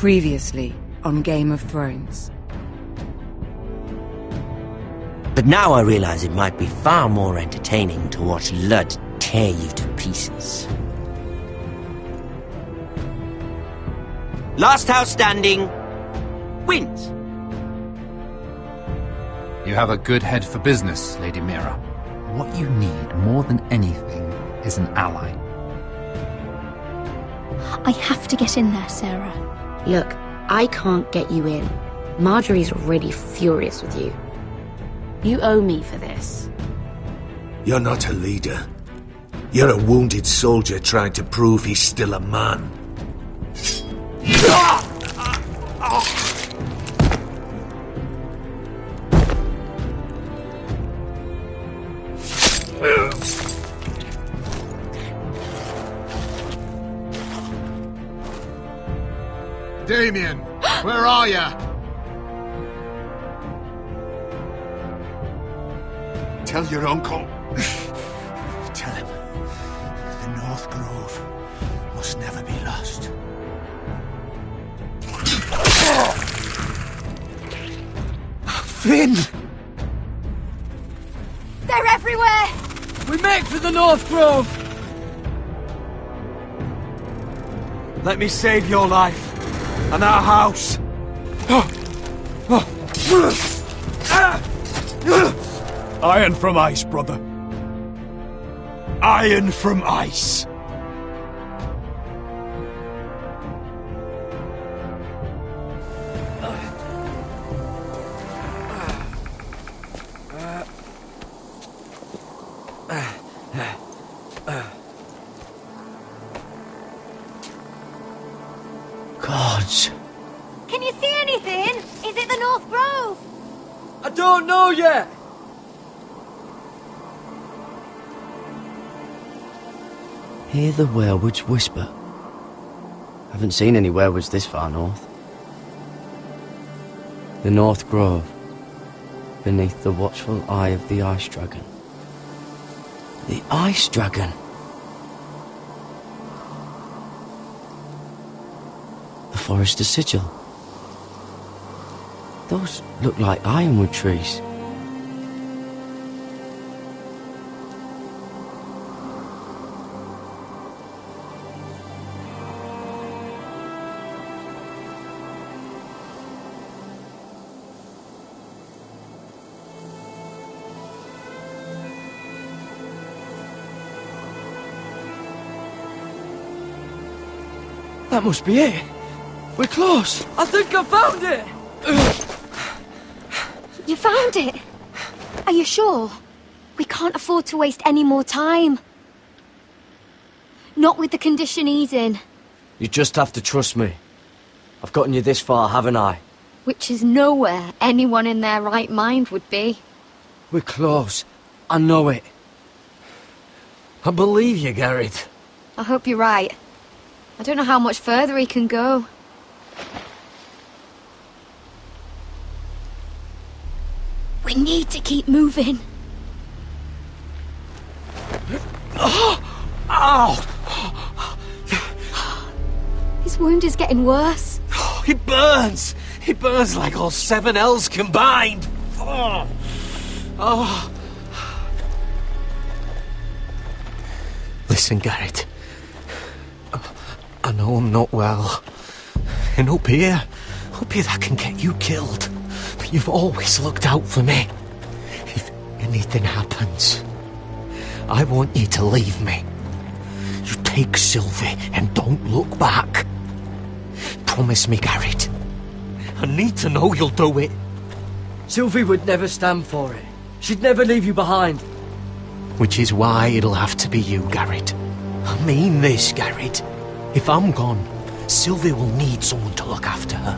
Previously on Game of Thrones. But now I realize it might be far more entertaining to watch Ludd tear you to pieces. Last house standing wins. You have a good head for business, Lady Mira. What you need more than anything is an ally. I have to get in there, Sarah. Look, I can't get you in. Marjorie's already furious with you. You owe me for this. You're not a leader. You're a wounded soldier trying to prove he's still a man. Damien, where are ya? Tell your uncle. Tell him the North Grove must never be lost. Finn! They're everywhere! We make for the North Grove! Let me save your life and our house. Iron from ice, brother. Iron from ice. Gods. Can you see anything? Is it the North Grove? I don't know yet. Hear the werewoods whisper. Haven't seen any werewoods this far north. The North Grove, beneath the watchful eye of the Ice Dragon. The Ice Dragon? The Forester's Sigil. Those look like ironwood trees. That must be it. We're close. I think I found it. You found it? Are you sure? We can't afford to waste any more time. Not with the condition he's in. You just have to trust me. I've gotten you this far, haven't I? Which is nowhere anyone in their right mind would be. We're close. I know it. I believe you, Garrett. I hope you're right. I don't know how much further he can go. We need to keep moving. Ow! His wound is getting worse. He burns! He burns like all 7 L's combined! Oh. Listen, Garrett. I know I'm not well. And up here that can get you killed. But you've always looked out for me. If anything happens, I want you to leave me. You take Sylvie and don't look back. Promise me, Garrett. I need to know you'll do it. Sylvie would never stand for it. She'd never leave you behind. Which is why it'll have to be you, Garrett. I mean this, Garrett. If I'm gone, Sylvie will need someone to look after her.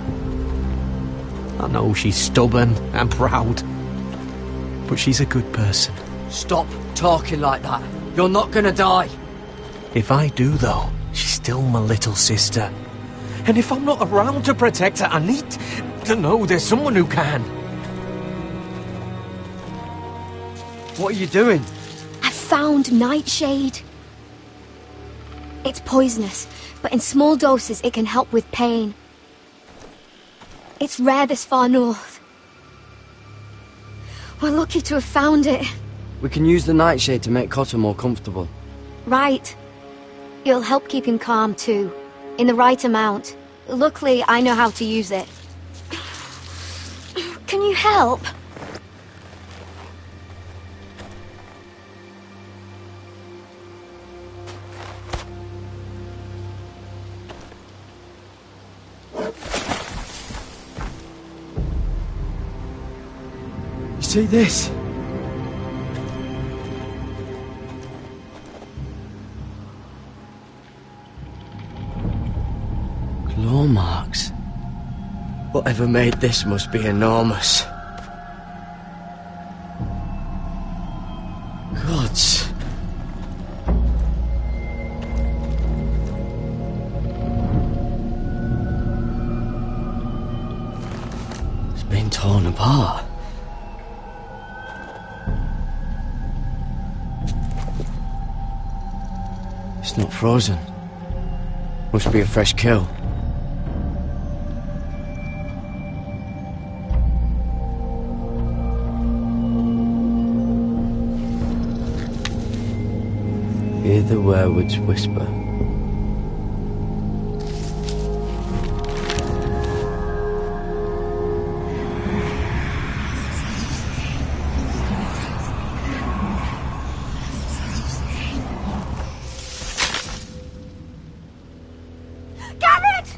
I know she's stubborn and proud, but she's a good person. Stop talking like that. You're not gonna die. If I do, though, she's still my little sister. And if I'm not around to protect her, I need to know there's someone who can. What are you doing? I found Nightshade. It's poisonous, but in small doses it can help with pain. It's rare this far north. We're lucky to have found it. We can use the nightshade to make Cotter more comfortable. Right. It'll help keep him calm, too. In the right amount. Luckily, I know how to use it. Can you help? You see this? Claw marks. Whatever made this must be enormous. Gods. It's been torn apart. It's not frozen. Must be a fresh kill. Hear the werewood's whisper. Garrett!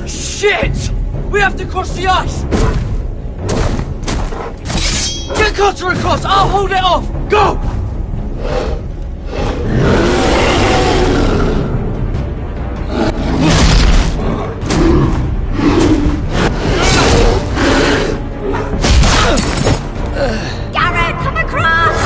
Shit! We have to cross the ice! Get Cotter across! I'll hold it off! Go! Garrett, come across!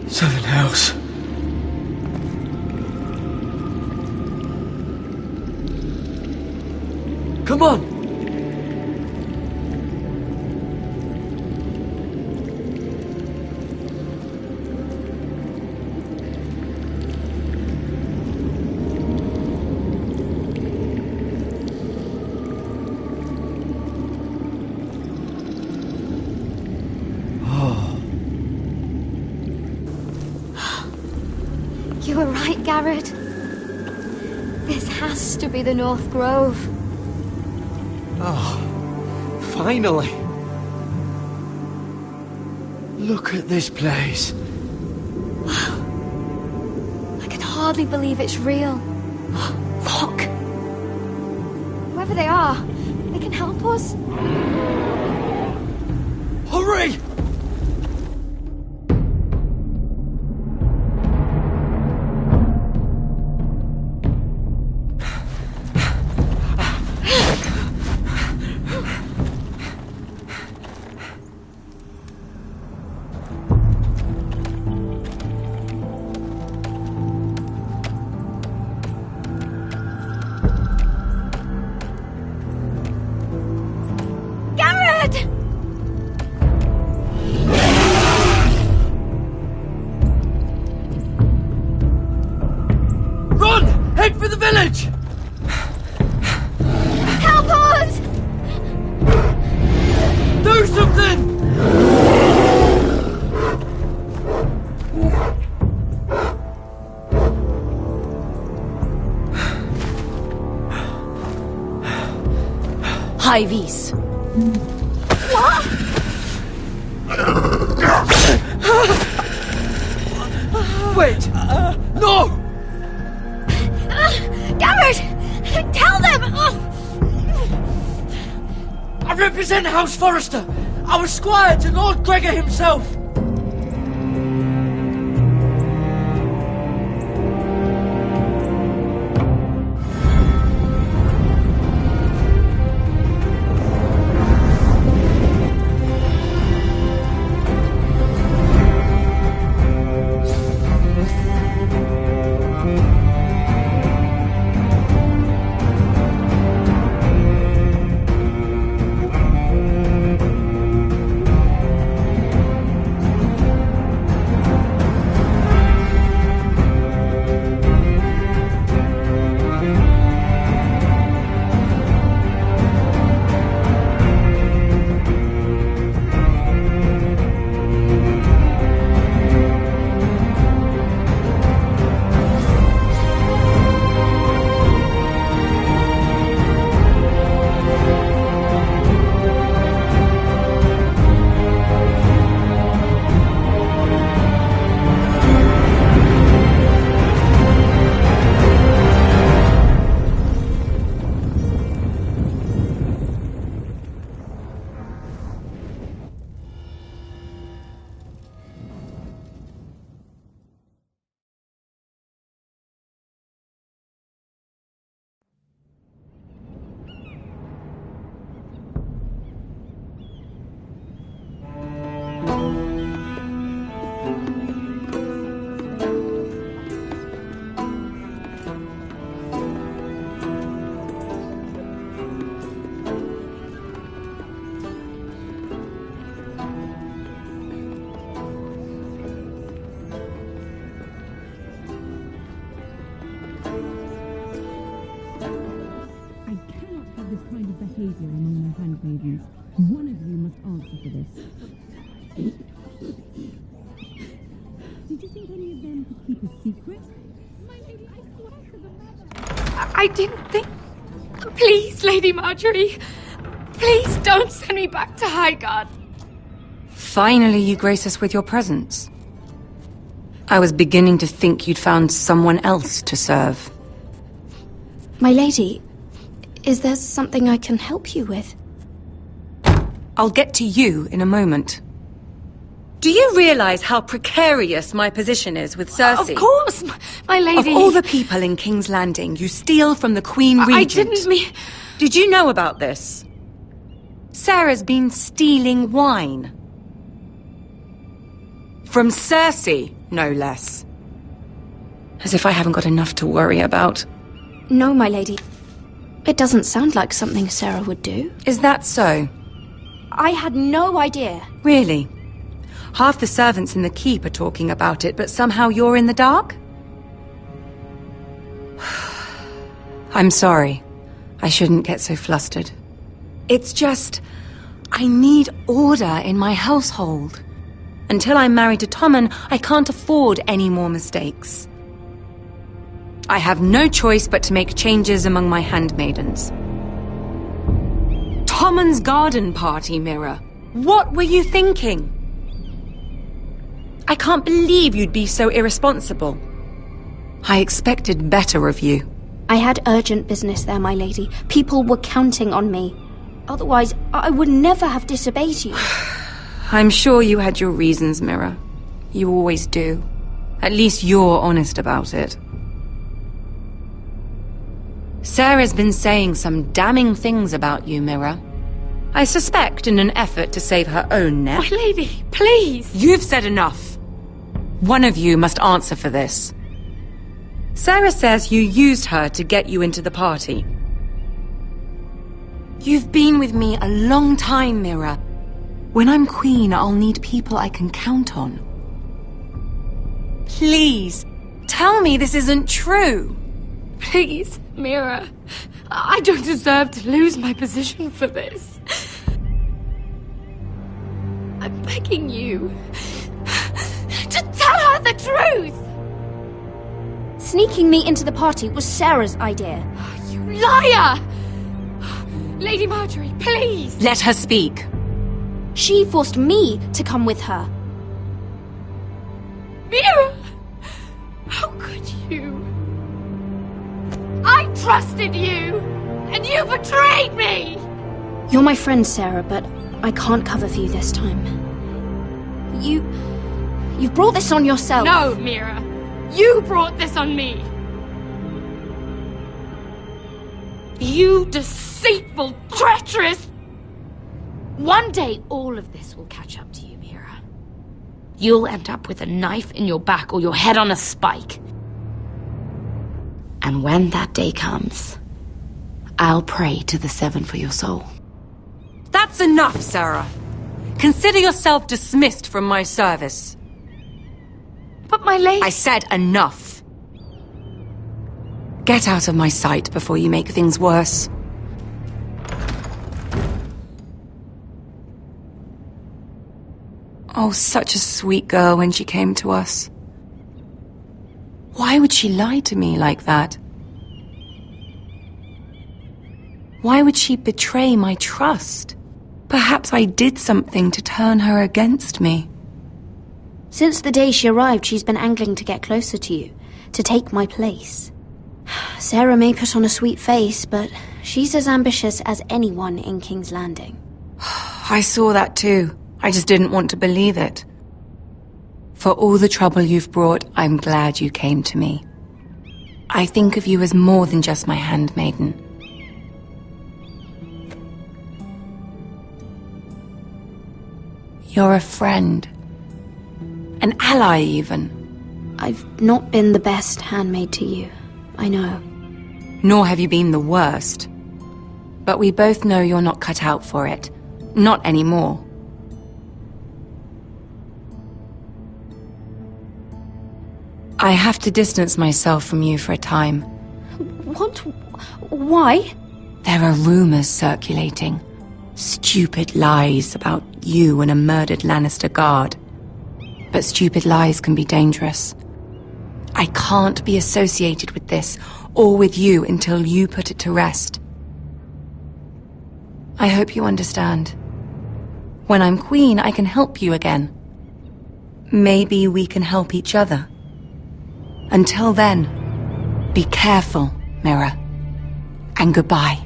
Seven Hells. Come on! You were right, Garrett. This has to be the North Grove. Oh, finally. Look at this place. I can hardly believe it's real. Look! Whoever they are, they can help us. Hurry! Garrett! Run! Head for the village! Help us! Do something! Hy-Vee. What? Wait! No! Tell them! I represent House Forrester. I was squire to Lord Gregor himself. behavior among my handmaidens. One of you must answer for this. Did you think any of them could keep a secret? My lady, I swear to the mother. I didn't think... Please, Lady Marjorie. Please don't send me back to Highgarden. Finally, you grace us with your presence. I was beginning to think you'd found someone else to serve. My lady, is there something I can help you with? I'll get to you in a moment. Do you realize how precarious my position is with Cersei? Of course, my lady. Of all the people in King's Landing, you steal from the Queen Regent. I didn't mean... Did you know about this? Sarah's been stealing wine. From Cersei, no less. As if I haven't got enough to worry about. No, my lady. It doesn't sound like something Sarah would do. Is that so? I had no idea. Really? Half the servants in the keep are talking about it, but somehow you're in the dark? I'm sorry. I shouldn't get so flustered. It's just... I need order in my household. Until I'm married to Tommen, I can't afford any more mistakes. I have no choice but to make changes among my handmaidens. Tommen's garden party, Mira. What were you thinking? I can't believe you'd be so irresponsible. I expected better of you. I had urgent business there, my lady. People were counting on me. Otherwise, I would never have disobeyed you. I'm sure you had your reasons, Mira. You always do. At least you're honest about it. Sarah's been saying some damning things about you, Mira. I suspect in an effort to save her own neck. My lady, please! You've said enough. One of you must answer for this. Sarah says you used her to get you into the party. You've been with me a long time, Mira. When I'm queen, I'll need people I can count on. Please, tell me this isn't true. Please, Mira. I don't deserve to lose my position for this. I'm begging you to tell her the truth! Sneaking me into the party was Sarah's idea. You liar! Lady Marjorie, please! Let her speak. She forced me to come with her. Mira! How could you? I trusted you, and you betrayed me! You're my friend, Sarah, but I can't cover for you this time. You've brought this on yourself. No, Mira. You brought this on me. You deceitful, treacherous... One day, all of this will catch up to you, Mira. You'll end up with a knife in your back or your head on a spike. And when that day comes, I'll pray to the Seven for your soul. That's enough, Sarah. Consider yourself dismissed from my service. But my lady... I said enough. Get out of my sight before you make things worse. Oh, such a sweet girl when she came to us. Why would she lie to me like that? Why would she betray my trust? Perhaps I did something to turn her against me. Since the day she arrived, she's been angling to get closer to you, to take my place. Sarah may put on a sweet face, but she's as ambitious as anyone in King's Landing. I saw that too. I just didn't want to believe it. For all the trouble you've brought, I'm glad you came to me. I think of you as more than just my handmaiden. You're a friend. An ally, even. I've not been the best handmaid to you, I know. Nor have you been the worst. But we both know you're not cut out for it. Not anymore. I have to distance myself from you for a time. What? Why? There are rumors circulating. Stupid lies about you and a murdered Lannister guard. But stupid lies can be dangerous. I can't be associated with this, or with you, until you put it to rest. I hope you understand. When I'm queen, I can help you again. Maybe we can help each other. Until then, be careful, Mira. And goodbye.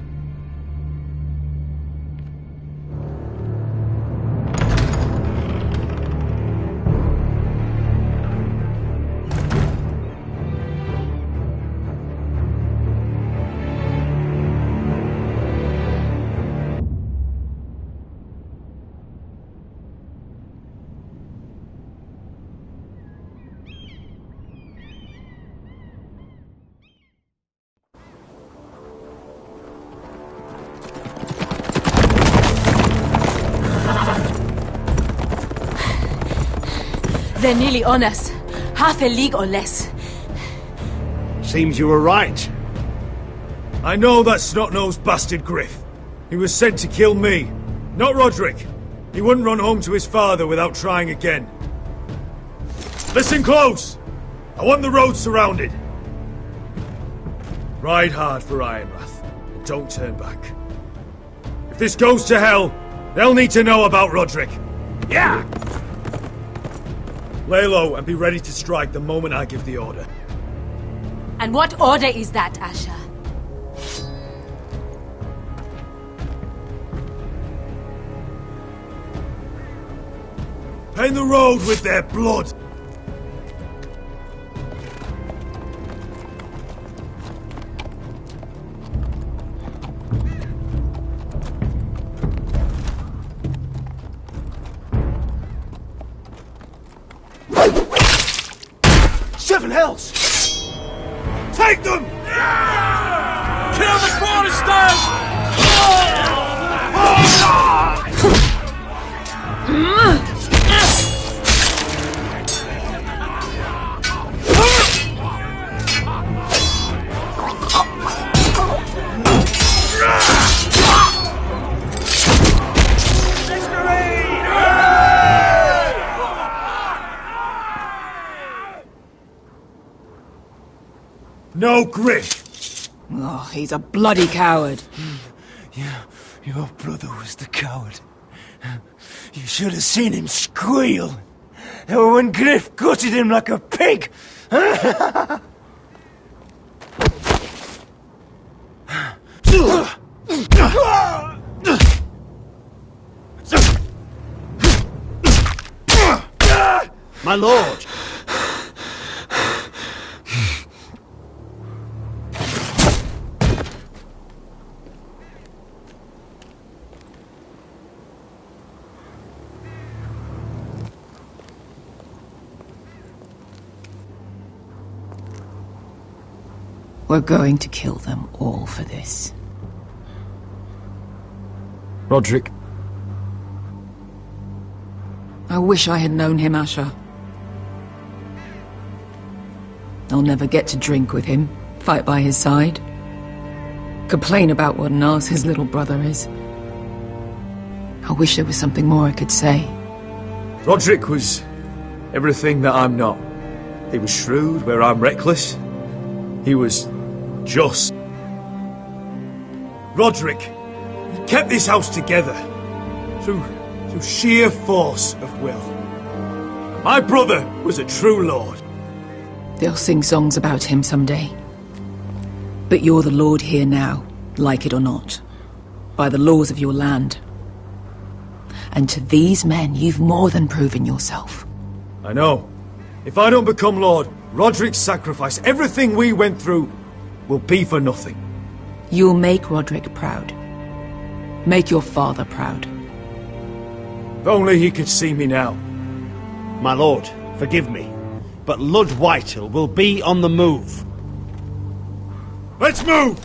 They're nearly on us. Half a league or less. Seems you were right. I know that snot-nosed bastard Griff. He was sent to kill me, not Rodrik. He wouldn't run home to his father without trying again. Listen close! I want the road surrounded. Ride hard for Ironrath, and don't turn back. If this goes to hell, they'll need to know about Rodrik. Yeah! Lay low and be ready to strike the moment I give the order. And what order is that, Asher? Paint the road with their blood! Seven hells! Take them! Kill the Foresters! No Griff! Oh, he's a bloody coward. Yeah, your brother was the coward. You should have seen him squeal. When Griff gutted him like a pig. My lord! We're going to kill them all for this. Roderick. I wish I had known him, Asher. I'll never get to drink with him, fight by his side, complain about what an arse his little brother is. I wish there was something more I could say. Roderick was everything that I'm not. He was shrewd where I'm reckless. He was just. Roderick, he kept this house together through sheer force of will. My brother was a true lord. They'll sing songs about him someday. But you're the lord here now, like it or not, by the laws of your land. And to these men, you've more than proven yourself. I know. If I don't become lord, Roderick's sacrifice, everything we went through, will be for nothing. You'll make Roderick proud. Make your father proud. If only he could see me now. My lord, forgive me, but Lud Whitehill will be on the move. Let's move!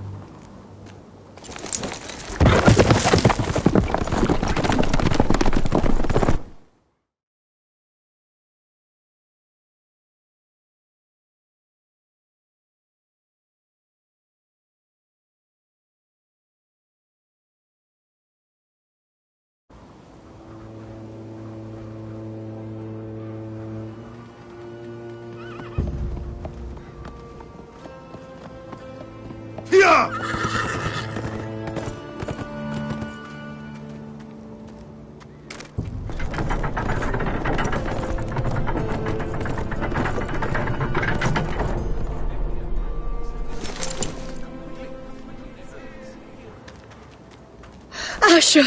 Asher!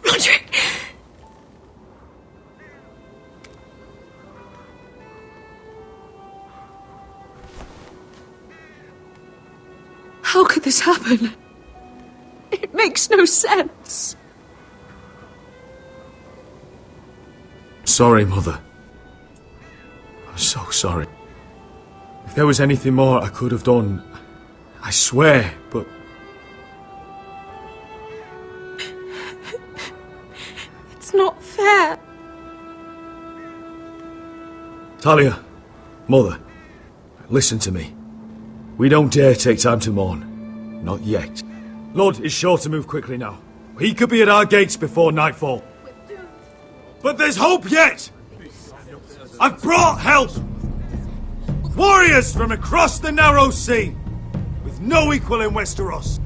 Roderick! How could this happen? It makes no sense. Sorry, Mother. I'm so sorry. If there was anything more I could have done, I swear, but... It's not fair. Talia, Mother, listen to me. We don't dare take time to mourn. Not yet. Lord is sure to move quickly now. He could be at our gates before nightfall. But there's hope yet! I've brought help! Warriors from across the narrow sea, with no equal in Westeros.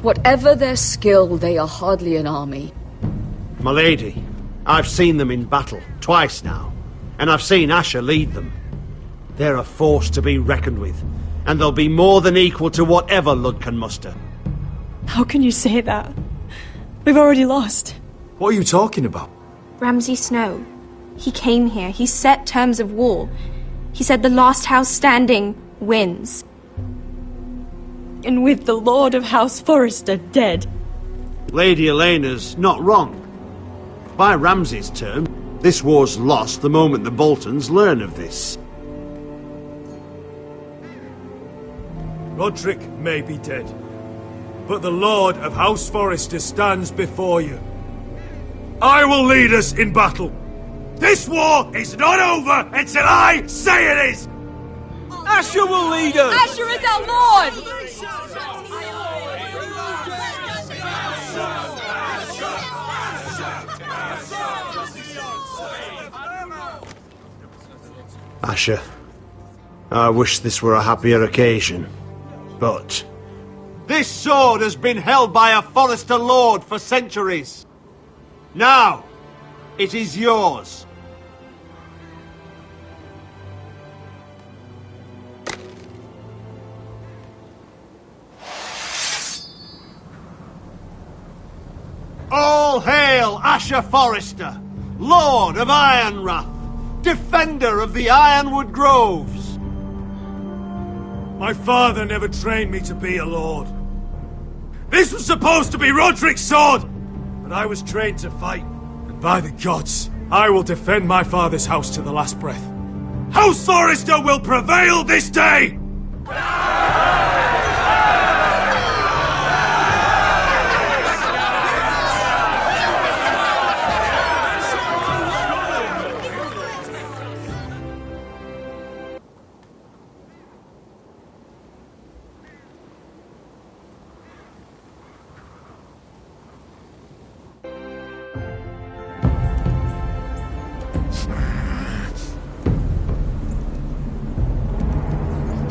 Whatever their skill, they are hardly an army. My lady, I've seen them in battle, twice now, and I've seen Asher lead them. They're a force to be reckoned with, and they'll be more than equal to whatever Lud can muster. How can you say that? We've already lost. What are you talking about? Ramsay Snow. He came here, he set terms of war. He said the last house standing wins. And with the Lord of House Forrester dead. Lady Elena's not wrong. By Ramsay's term, this war's lost the moment the Boltons learn of this. Roderick may be dead, but the Lord of House Forrester stands before you. I will lead us in battle. This war is not over until I say it is! Asher will lead us! Asher is our lord! Asher, I wish this were a happier occasion, but... This sword has been held by a Forrester Lord for centuries. Now, it is yours. All hail Asher Forrester, Lord of Ironrath, defender of the Ironwood Groves. My father never trained me to be a lord. This was supposed to be Roderick's sword, but I was trained to fight. And by the gods, I will defend my father's house to the last breath. House Forrester will prevail this day!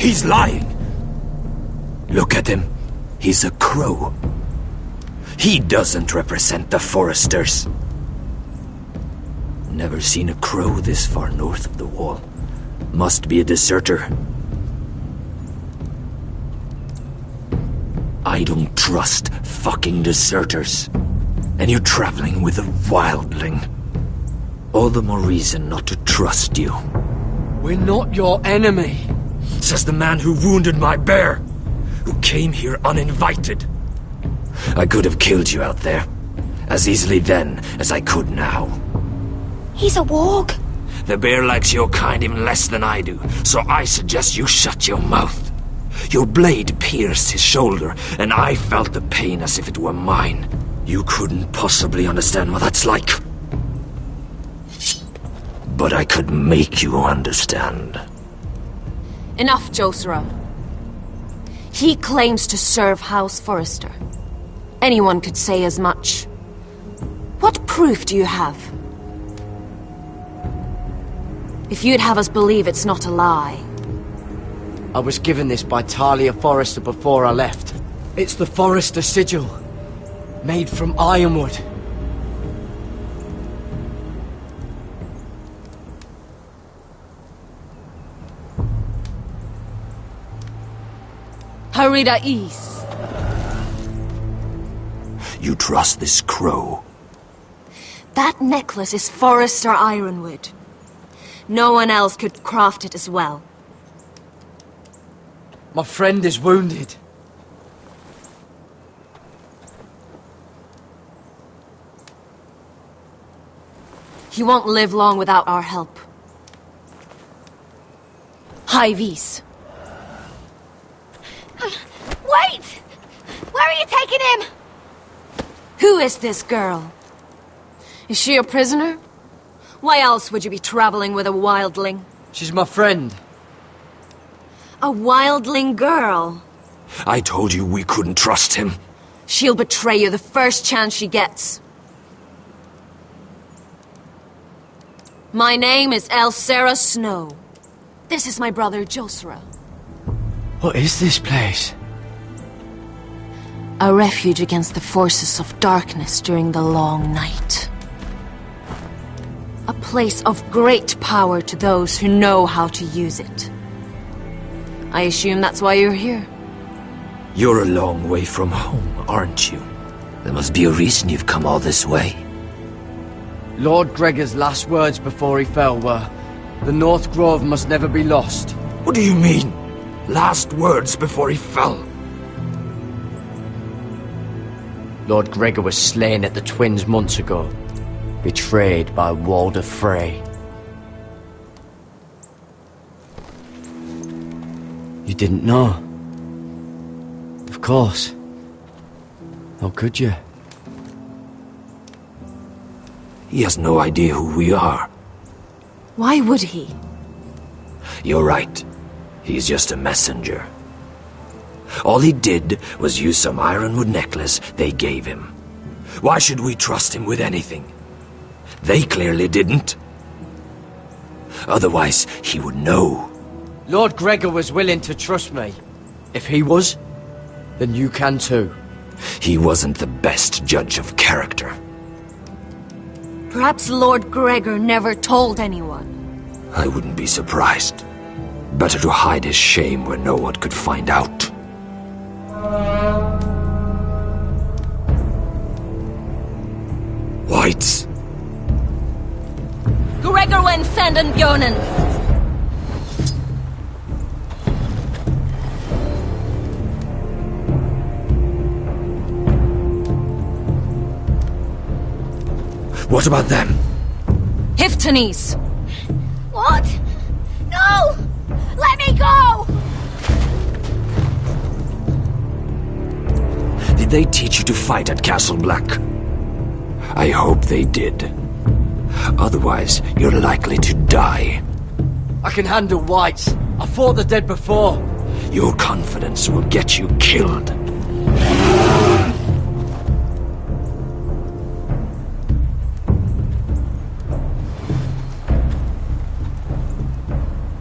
He's lying! Look at him. He's a crow. He doesn't represent the Foresters. Never seen a crow this far north of the wall. Must be a deserter. I don't trust fucking deserters. And you're traveling with a wildling. All the more reason not to trust you. We're not your enemy. Says the man who wounded my bear, who came here uninvited. I could have killed you out there, as easily then as I could now. He's a warg. The bear likes your kind even less than I do, so I suggest you shut your mouth. Your blade pierced his shoulder, and I felt the pain as if it were mine. You couldn't possibly understand what that's like. But I could make you understand. Enough, Josera. He claims to serve House Forrester. Anyone could say as much. What proof do you have? If you'd have us believe it's not a lie. I was given this by Talia Forrester before I left. It's the Forrester sigil, made from ironwood. Harida East. You trust this crow? That necklace is Forrester Ironwood. No one else could craft it as well. My friend is wounded. He won't live long without our help. High Vis. Wait! Where are you taking him? Who is this girl? Is she a prisoner? Why else would you be traveling with a wildling? She's my friend. A wildling girl? I told you we couldn't trust him. She'll betray you the first chance she gets. My name is Elsera Snow. This is my brother Josera. What is this place? A refuge against the forces of darkness during the long night. A place of great power to those who know how to use it. I assume that's why you're here. You're a long way from home, aren't you? There must be a reason you've come all this way. Lord Gregor's last words before he fell were, "The North Grove must never be lost." What do you mean? Last words before he fell? Lord Gregor was slain at the Twins months ago, betrayed by Walder Frey. You didn't know? Of course. How could you? He has no idea who we are. Why would he? You're right. He's just a messenger. All he did was use some ironwood necklace they gave him. Why should we trust him with anything? They clearly didn't. Otherwise, he would know. Lord Gregor was willing to trust me. If he was, then you can too. He wasn't the best judge of character. Perhaps Lord Gregor never told anyone. I wouldn't be surprised. Better to hide his shame where no one could find out. Bjornen. What about them? Hiftanes! What? No! Let me go! Did they teach you to fight at Castle Black? I hope they did. Otherwise, you're likely to die. I can handle whites. I fought the dead before. Your confidence will get you killed.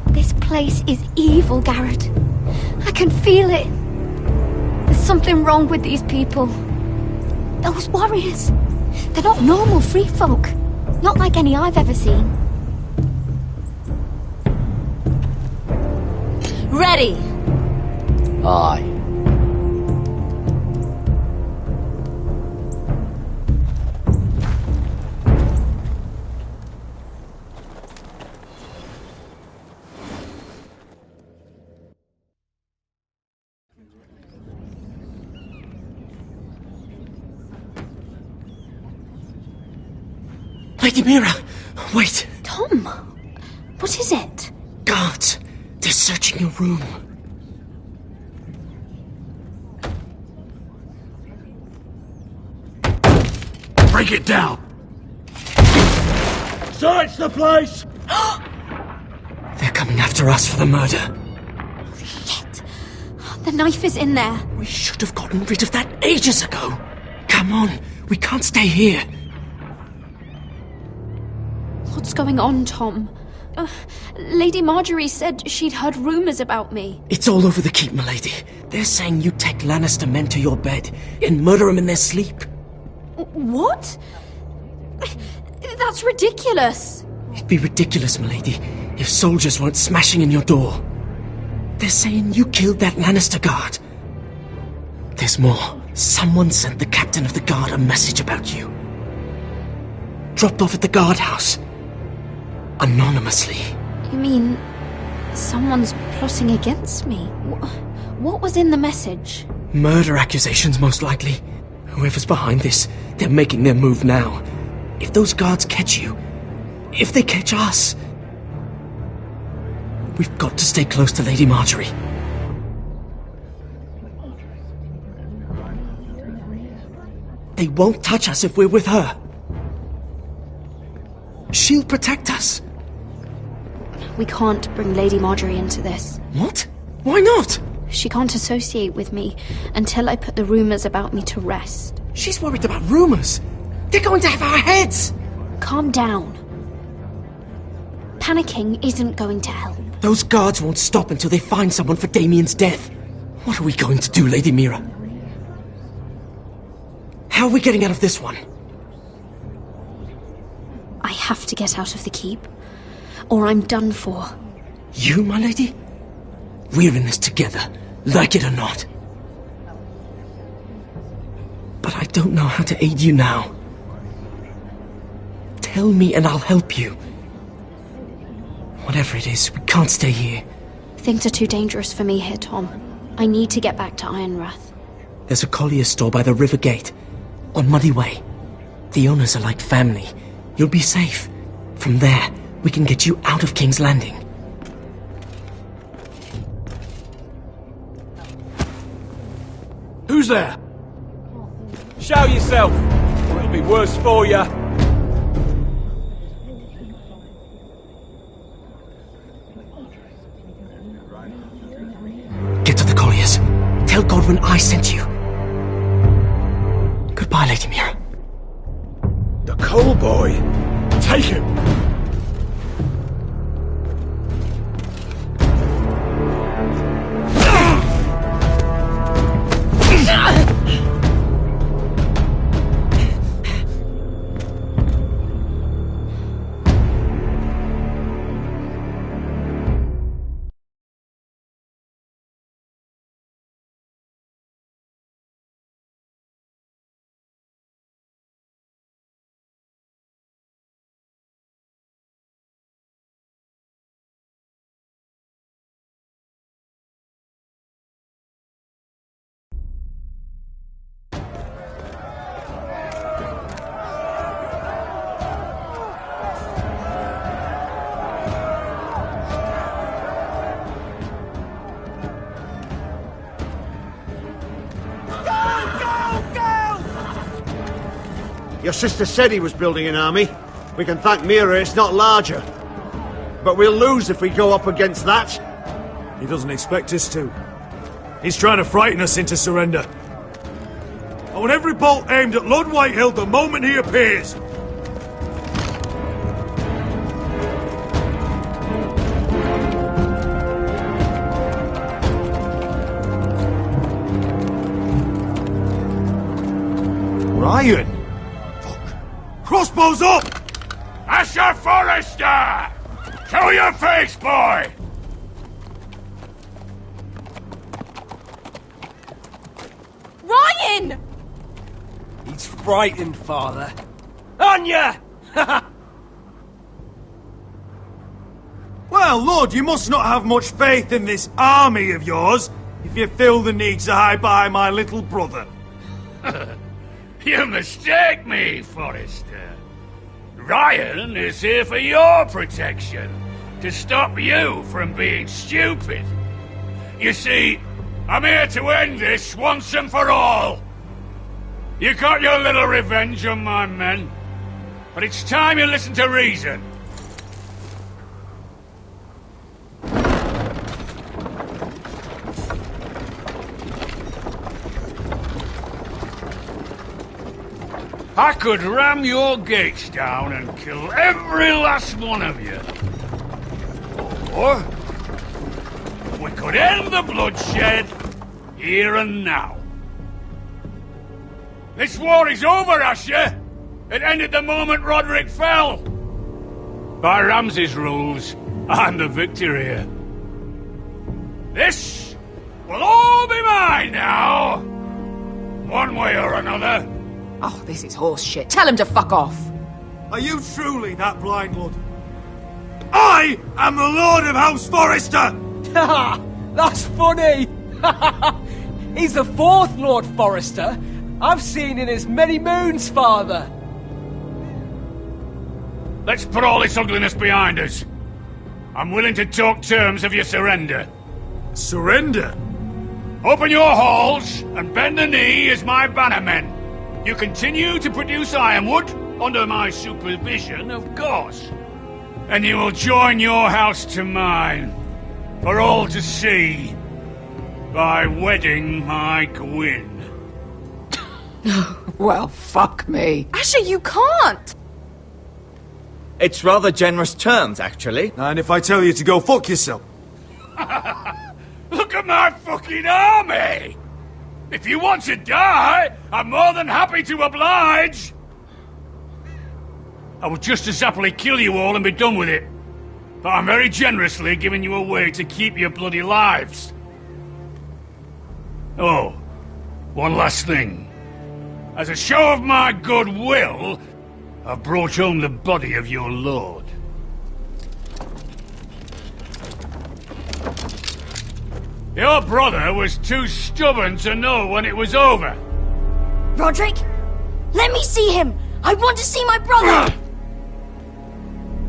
This place is evil, Garrett. I can feel it. There's something wrong with these people. Those warriors. They're not normal free folk. Not like any I've ever seen. Ready! Aye. Lady Mira! Wait! Tom! What is it? Guards! They're searching your room. Break it down! Search the place! They're coming after us for the murder. Shit! The knife is in there. We should have gotten rid of that ages ago. Come on, we can't stay here. What's going on, Tom? Lady Marjorie said she'd heard rumors about me. It's all over the keep, milady. They're saying you take Lannister men to your bed and murder them in their sleep. What? That's ridiculous. It'd be ridiculous, milady, if soldiers weren't smashing in your door. They're saying you killed that Lannister guard. There's more. Someone sent the captain of the guard a message about you. Dropped off at the guardhouse. Anonymously. You mean someone's plotting against me? What was in the message? Murder accusations, most likely. Whoever's behind this, they're making their move now. If those guards catch you, if they catch us, we've got to stay close to Lady Marjorie. They won't touch us if we're with her. She'll protect us. We can't bring Lady Marjorie into this. What? Why not? She can't associate with me until I put the rumors about me to rest. She's worried about rumors. They're going to have our heads. Calm down. Panicking isn't going to help. Those guards won't stop until they find someone for Damien's death. What are we going to do, Lady Mira? How are we getting out of this one? I have to get out of the keep, or I'm done for. You, my lady? We're in this together, like it or not. But I don't know how to aid you now. Tell me and I'll help you. Whatever it is, we can't stay here. Things are too dangerous for me here, Tom. I need to get back to Ironrath. There's a collier's store by the river gate, on Muddy Way. The owners are like family. You'll be safe. From there, we can get you out of King's Landing. Who's there? Show yourself, or it'll be worse for you. Get to the colliers. Tell Godwyn I sent you. Goodbye, Lady Mira. The Coal Boy? Take him! Your sister said he was building an army. We can thank Mira it's not larger. But we'll lose if we go up against that. He doesn't expect us to. He's trying to frighten us into surrender. I want every bolt aimed at Lord Whitehill the moment he appears. Ryan! Fuck. Crossbows up! Asher Forrester! Show your face, boy! Ryan! He's frightened, Father. Anya! Well, Lord, you must not have much faith in this army of yours if you feel the need to hide behind my little brother. You mistake me, Forrester. Ryan is here for your protection, to stop you from being stupid. You see, I'm here to end this once and for all. You got your little revenge on my men, but it's time you listen to reason. I could ram your gates down and kill every last one of you. Or we could end the bloodshed here and now. This war is over, Asher. It ended the moment Roderick fell. By Ramsay's rules, I'm the victor here. This will all be mine now. One way or another. Oh, this is horse shit. Tell him to fuck off. Are you truly that blind, Lord? I am the Lord of House Forrester! That's funny! He's the fourth Lord Forrester I've seen in as many moons, Father. Let's put all this ugliness behind us. I'm willing to talk terms of your surrender. Surrender? Open your halls and bend the knee as my bannermen. You continue to produce ironwood, under my supervision, of course. And you will join your house to mine, for all to see, by wedding my Gwyn. Well, fuck me. Asher, you can't! It's rather generous terms, actually. And if I tell you to go fuck yourself? Look at my fucking army! If you want to die, I'm more than happy to oblige! I would just as happily kill you all and be done with it. But I'm very generously giving you a way to keep your bloody lives. Oh, one last thing. As a show of my goodwill, I've brought home the body of your lord. Your brother was too stubborn to know when it was over. Roderick? Let me see him! I want to see my brother!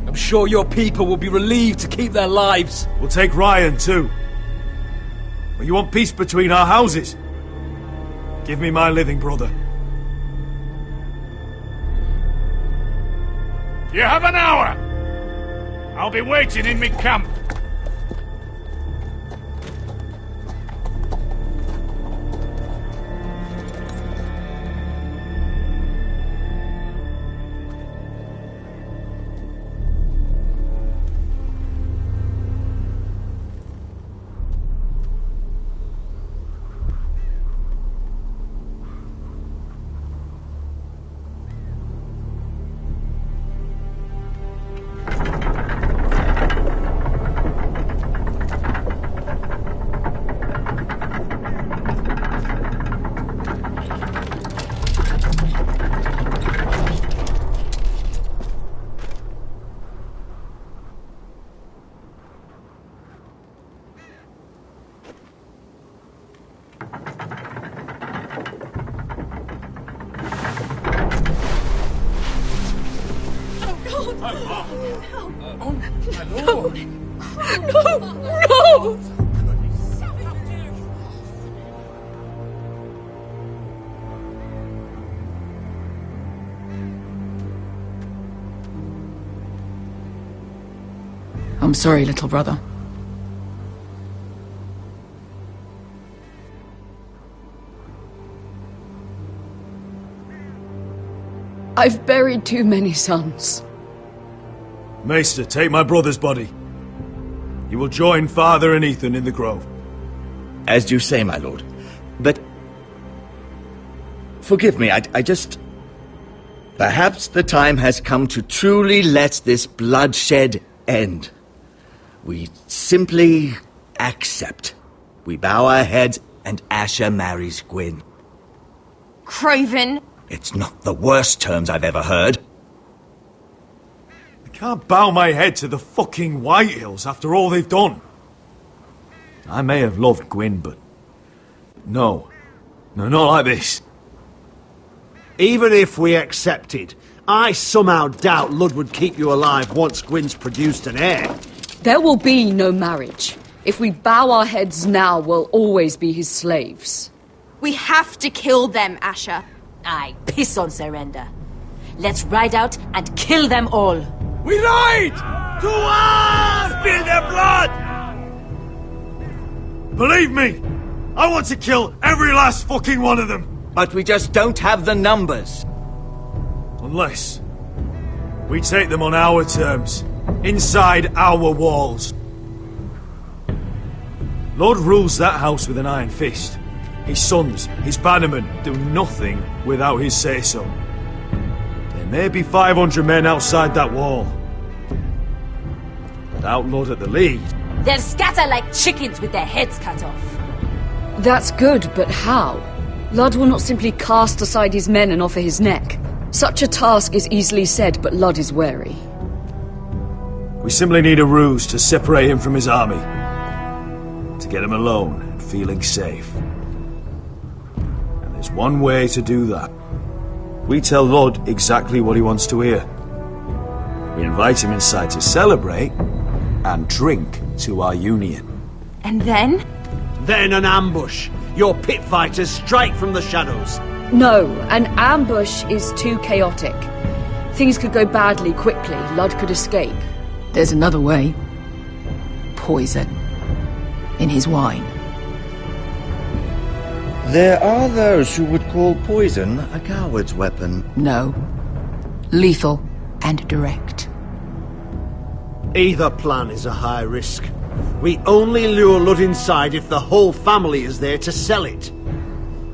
I'm sure your people will be relieved to keep their lives. We'll take Ryan, too. But you want peace between our houses? Give me my living brother. You have an hour! I'll be waiting in mid-camp. No! I'm sorry, little brother. I've buried too many sons. Maester, take my brother's body. You will join Father and Ethan in the grove. As you say, my lord. But... forgive me, I just... Perhaps the time has come to truly let this bloodshed end. We simply accept. We bow our heads and Asher marries Gwyn. Craven! It's not the worst terms I've ever heard. I can't bow my head to the fucking Whitehills after all they've done. I may have loved Gwyn, but... No, not like this. Even if we accepted, I somehow doubt Ludd would keep you alive once Gwyn's produced an heir. There will be no marriage. If we bow our heads now, we'll always be his slaves. We have to kill them, Asher. Aye, piss on surrender. Let's ride out and kill them all. We ride! To arms! Spill their blood! Believe me, I want to kill every last fucking one of them. But we just don't have the numbers. Unless we take them on our terms, inside our walls. Lord rules that house with an iron fist. His sons, his bannermen, do nothing without his say-so. There may be 500 men outside that wall. Without Lord at the lead... They'll scatter like chickens with their heads cut off. That's good, but how? Ludd will not simply cast aside his men and offer his neck. Such a task is easily said, but Ludd is wary. We simply need a ruse to separate him from his army. To get him alone and feeling safe. And there's one way to do that. We tell Ludd exactly what he wants to hear. We invite him inside to celebrate and drink to our union. And then? Then an ambush. Your pit fighters strike from the shadows. No, an ambush is too chaotic. Things could go badly quickly. Ludd could escape. There's another way. Poison. In his wine. There are those who would call poison a coward's weapon. No. Lethal and direct. Either plan is a high risk. We only lure Ludd inside if the whole family is there to sell it.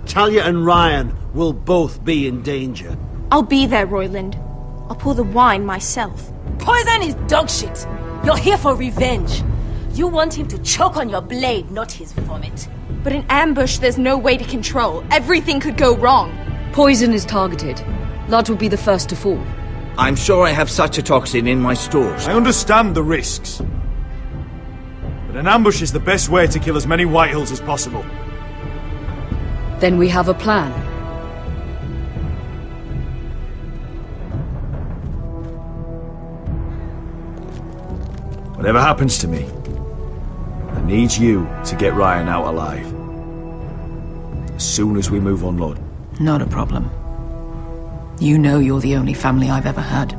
Talia and Ryan will both be in danger. I'll be there, Royland. I'll pour the wine myself. Poison is dog shit. You're here for revenge. You want him to choke on your blade, not his vomit. But in ambush, there's no way to control. Everything could go wrong. Poison is targeted. Ludd will be the first to fall. I'm sure I have such a toxin in my stores. I understand the risks. But an ambush is the best way to kill as many Whitehills as possible. Then we have a plan. Whatever happens to me, I need you to get Ryan out alive. As soon as we move on, Lord. Not a problem. You know you're the only family I've ever had.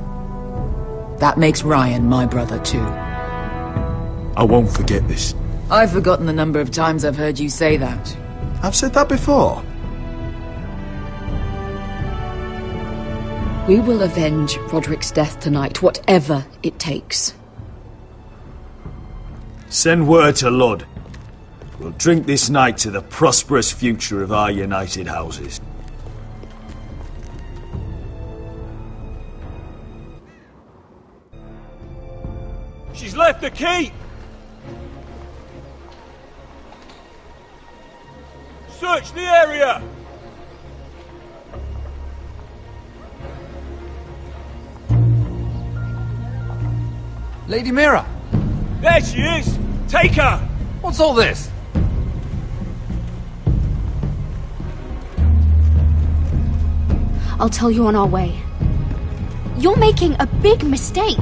That makes Ryan my brother too. I won't forget this. I've forgotten the number of times I've heard you say that. I've said that before. We will avenge Roderick's death tonight, whatever it takes. Send word to Ludd. We'll drink this night to the prosperous future of our united houses. She's left the keep! Search the area! Lady Mira! There she is! Take her! What's all this? I'll tell you on our way. You're making a big mistake.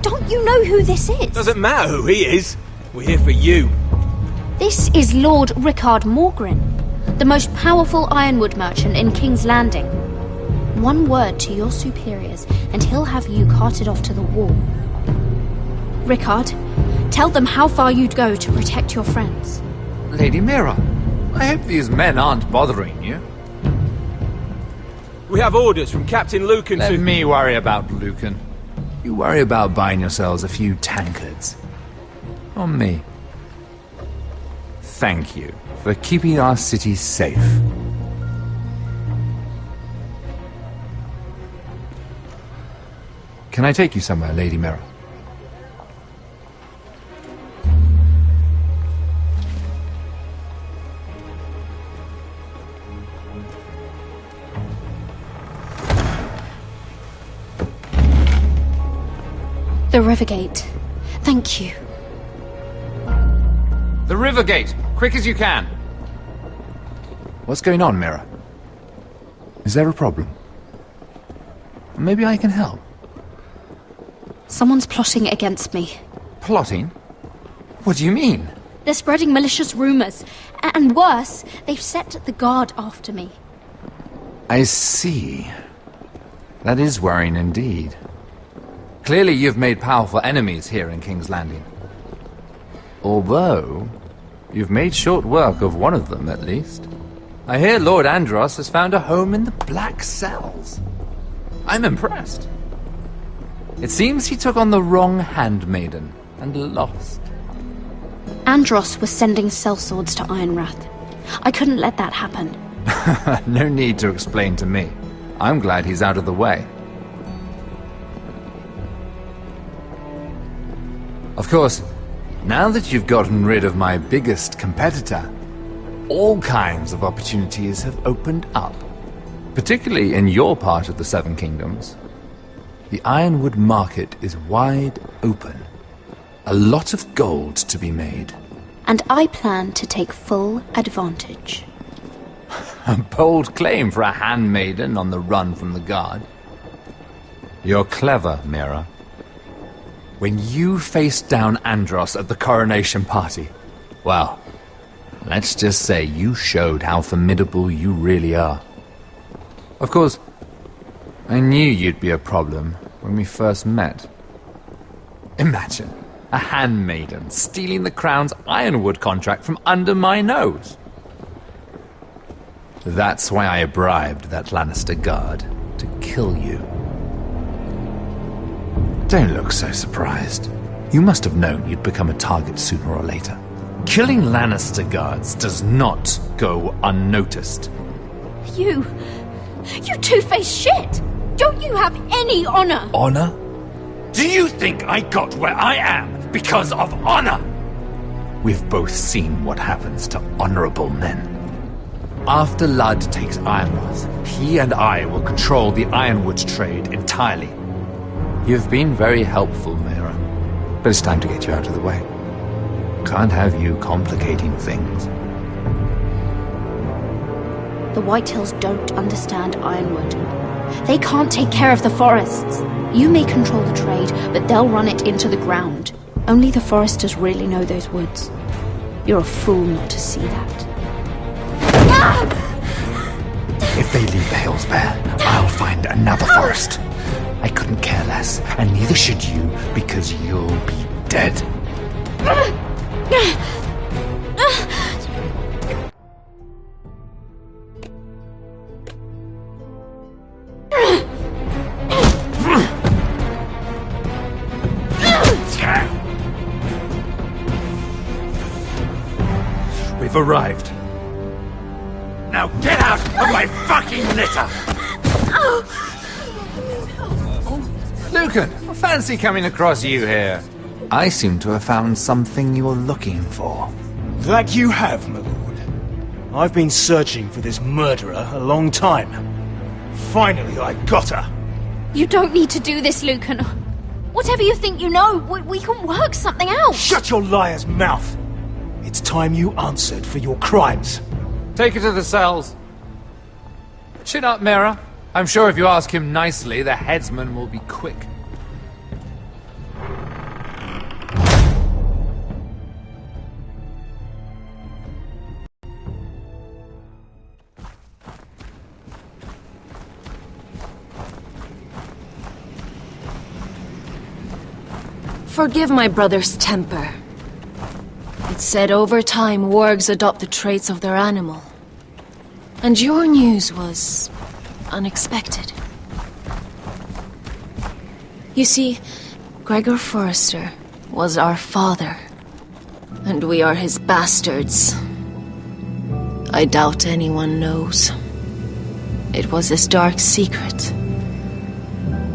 Don't you know who this is? Doesn't matter who he is. We're here for you. This is Lord Rickard Morgren, the most powerful ironwood merchant in King's Landing. One word to your superiors, and he'll have you carted off to the wall. Rickard, tell them how far you'd go to protect your friends. Lady Mira, I hope these men aren't bothering you. We have orders from Captain Lucan Let to... me worry about Lucan. You worry about buying yourselves a few tankards. On me. Thank you for keeping our city safe. Can I take you somewhere, Lady Mira? The Rivergate. Thank you. The Rivergate! Quick as you can! What's going on, Mira? Is there a problem? Maybe I can help. Someone's plotting against me. Plotting? What do you mean? They're spreading malicious rumors. And worse, they've set the guard after me. I see. That is worrying indeed. Clearly you've made powerful enemies here in King's Landing. Although, you've made short work of one of them, at least. I hear Lord Andros has found a home in the Black Cells. I'm impressed. It seems he took on the wrong handmaiden and lost. Andros was sending sellswords to Ironrath. I couldn't let that happen. No need to explain to me. I'm glad he's out of the way. Of course, now that you've gotten rid of my biggest competitor, all kinds of opportunities have opened up. Particularly in your part of the Seven Kingdoms. The Ironwood market is wide open. A lot of gold to be made. And I plan to take full advantage. A bold claim for a handmaiden on the run from the guard. You're clever, Mira. When you faced down Andros at the coronation party, well, let's just say you showed how formidable you really are. Of course, I knew you'd be a problem when we first met. Imagine a handmaiden stealing the Crown's Ironwood contract from under my nose. That's why I bribed that Lannister guard to kill you. Don't look so surprised. You must have known you'd become a target sooner or later. Killing Lannister guards does not go unnoticed. You two-faced shit! Don't you have any honor? Honor? Do you think I got where I am because of honor? We've both seen what happens to honorable men. After Ludd takes Ironrath, he and I will control the Ironwood trade entirely. You've been very helpful, Mira, but it's time to get you out of the way. Can't have you complicating things. The Whitehills don't understand Ironwood. They can't take care of the forests. You may control the trade, but they'll run it into the ground. Only the foresters really know those woods. You're a fool not to see that. If they leave the hills bare, I'll find another forest. I couldn't care less, and neither should you, because you'll be dead. We've arrived. Now get out of my fucking litter! Lucan, I fancy coming across you here. I seem to have found something you're looking for. That you have, my lord. I've been searching for this murderer a long time. Finally, I got her. You don't need to do this, Lucan. Whatever you think you know, we can work something out. Shut your liar's mouth! It's time you answered for your crimes. Take her to the cells. Chin up, Mira. I'm sure if you ask him nicely, the headsman will be quick. forgive my brother's temper. It's said over time wargs adopt the traits of their animal. And your news was unexpected. You see, Gregor Forrester was our father, and we are his bastards. I doubt anyone knows. It was his dark secret,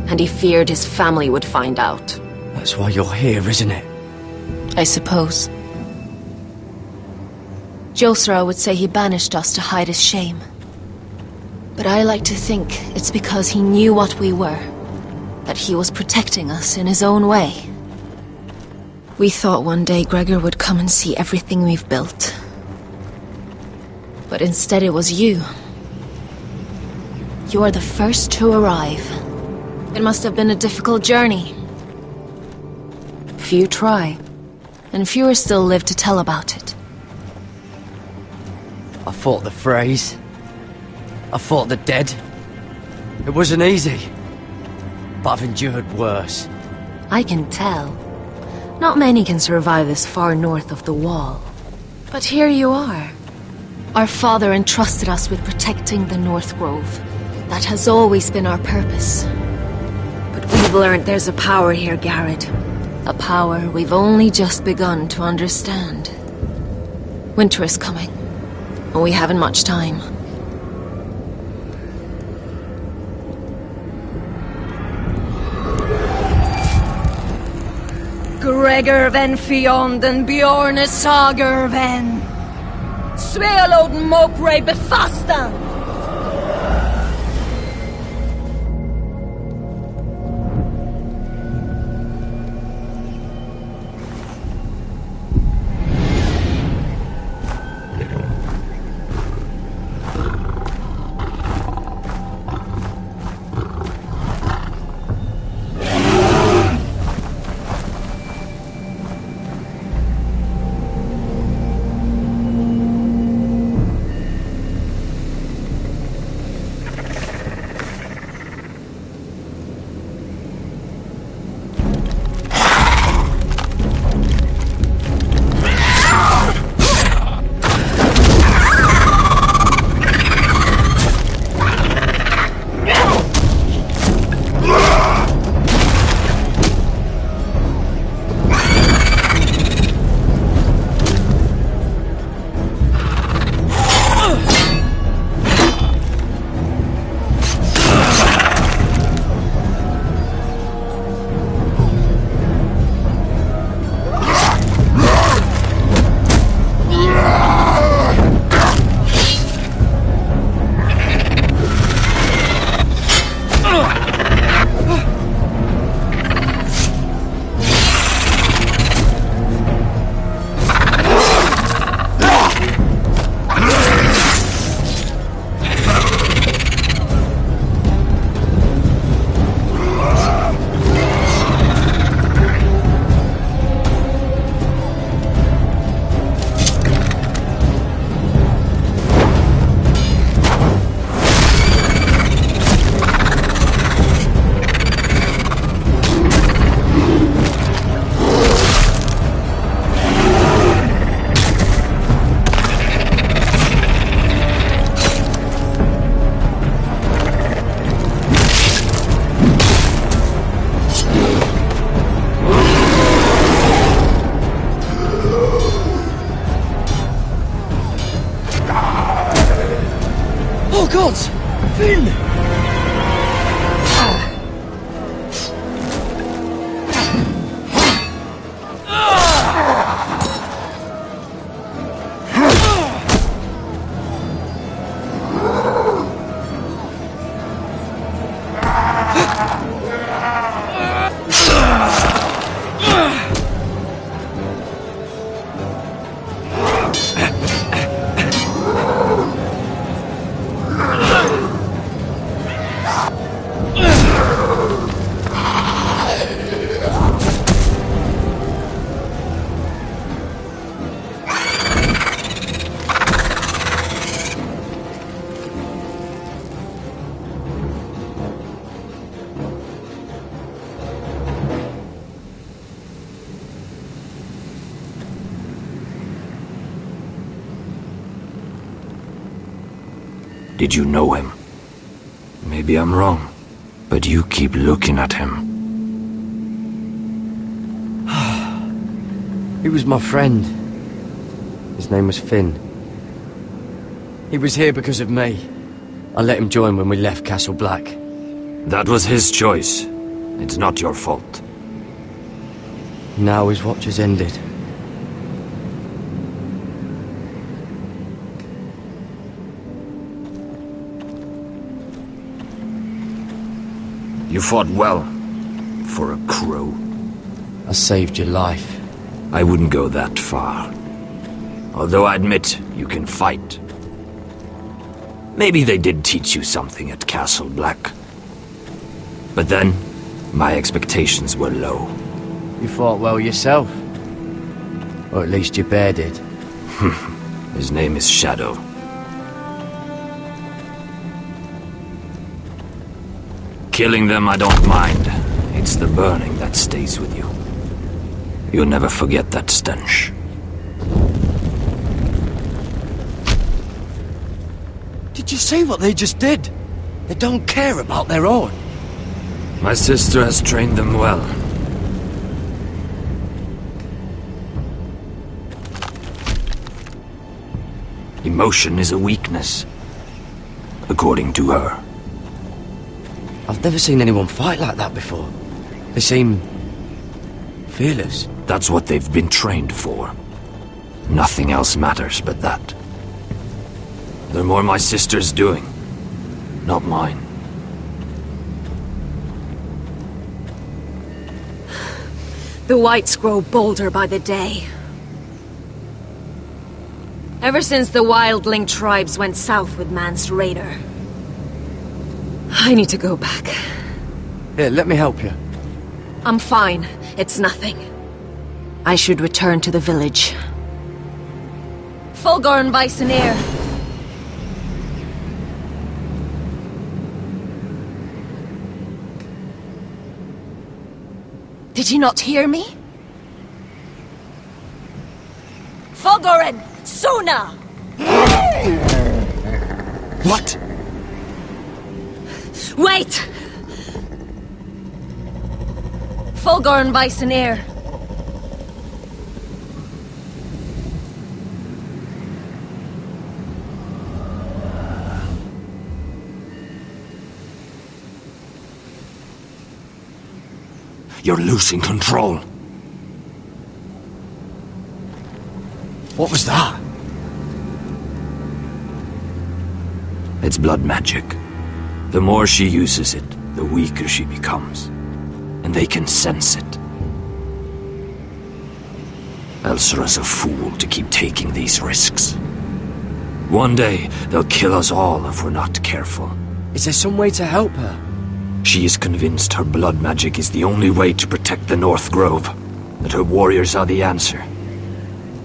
and he feared his family would find out. That's why you're here, isn't it? I suppose. Josra would say he banished us to hide his shame. But I like to think it's because he knew what we were, that he was protecting us in his own way. We thought one day Gregor would come and see everything we've built. But instead it was you. You are the first to arrive. It must have been a difficult journey. Few try, and fewer still live to tell about it. I fought the Freys. I fought the dead. It wasn't easy, but I've endured worse. I can tell. Not many can survive this far north of the Wall. But here you are. Our father entrusted us with protecting the North Grove. That has always been our purpose. But we've learned there's a power here, Garrett. A power we've only just begun to understand. Winter is coming, and we haven't much time. Gregor ven Fionn Bjorne Sager ven Svealoden Mopre befastan. gods! Finn! Did you know him? Maybe I'm wrong, but you keep looking at him. He was my friend. His name was Finn. He was here because of me. I let him join when we left Castle Black. That was his choice. It's not your fault. Now his watch has ended. You fought well, for a crow. I saved your life. I wouldn't go that far. Although I admit, you can fight. Maybe they did teach you something at Castle Black. But then, my expectations were low. You fought well yourself. Or at least your bear did. His name is Shadow. Killing them I don't mind. It's the burning that stays with you. You'll never forget that stench. Did you see what they just did? They don't care about their own. My sister has trained them well. Emotion is a weakness, according to her. I've never seen anyone fight like that before. They seem fearless. That's what they've been trained for. Nothing else matters but that. They're more my sister's doing, not mine. The whites grow bolder by the day. Ever since the wildling tribes went south with Mance Rayder. I need to go back. Here, let me help you. I'm fine. It's nothing. I should return to the village. Fulgor and Vysenir. Did you not hear me? Fulgorin! Suna! What? Wait! Fulgor and Vysenir. You're losing control. What was that? It's blood magic. The more she uses it, the weaker she becomes. And they can sense it. Elsera's a fool to keep taking these risks. One day, they'll kill us all if we're not careful. Is there some way to help her? She is convinced her blood magic is the only way to protect the North Grove, that her warriors are the answer.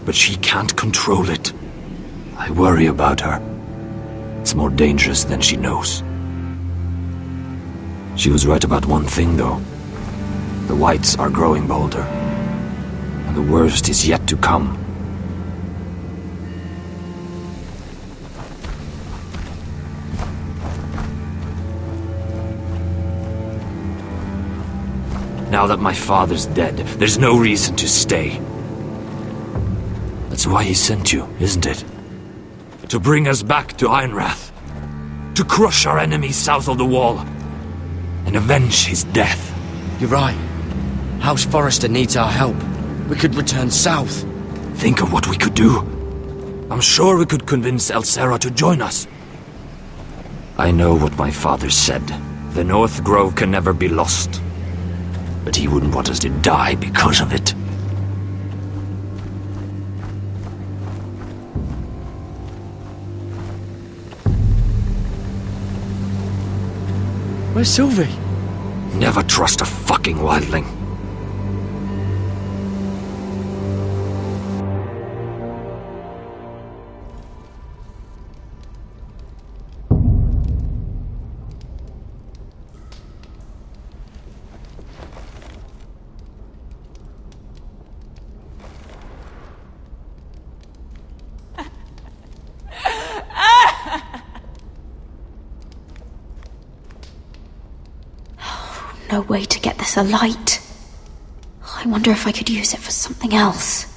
But she can't control it. I worry about her. It's more dangerous than she knows. She was right about one thing, though. The whites are growing bolder. And the worst is yet to come. Now that my father's dead, there's no reason to stay. That's why he sent you, isn't it? To bring us back to Ironrath. To crush our enemies south of the Wall. And avenge his death. You're right. House Forrester needs our help. We could return south. Think of what we could do. I'm sure we could convince Elsera to join us. I know what my father said. The North Grove can never be lost. But he wouldn't want us to die because of it. Where's Sylvie? Never trust a fucking wildling. no way to get this alight. I wonder if I could use it for something else.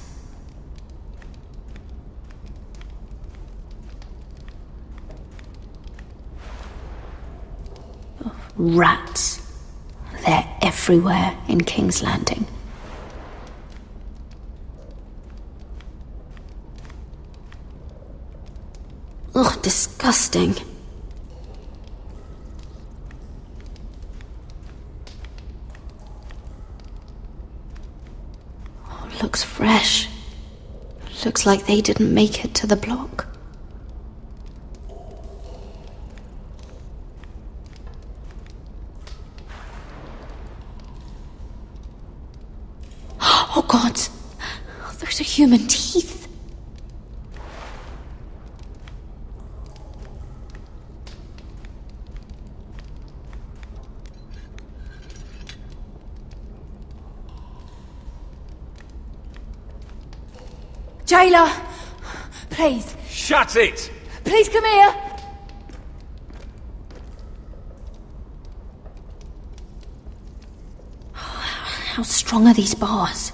Rats. They're everywhere in King's Landing. Ugh, disgusting. Oh, looks fresh. Looks like they didn't make it to the block. Oh God! Those are human teeth. Jailer! Please. Shut it! Please come here! How strong are these bars?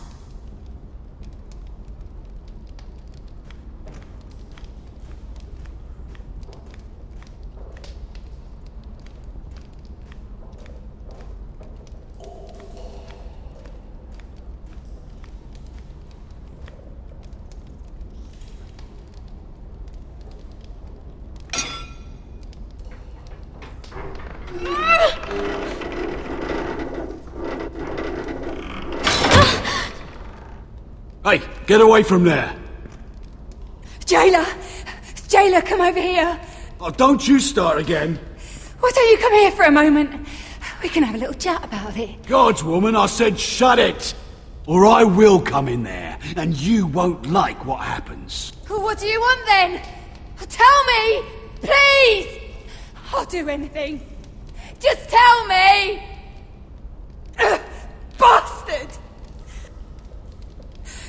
Hey, get away from there! Jailer! Jailer, come over here! Oh, don't you start again! Why don't you come here for a moment? We can have a little chat about it. Gods, woman, I said shut it! Or I will come in there, and you won't like what happens. What do you want then? Tell me! Please! I'll do anything. Just tell me! Bastard!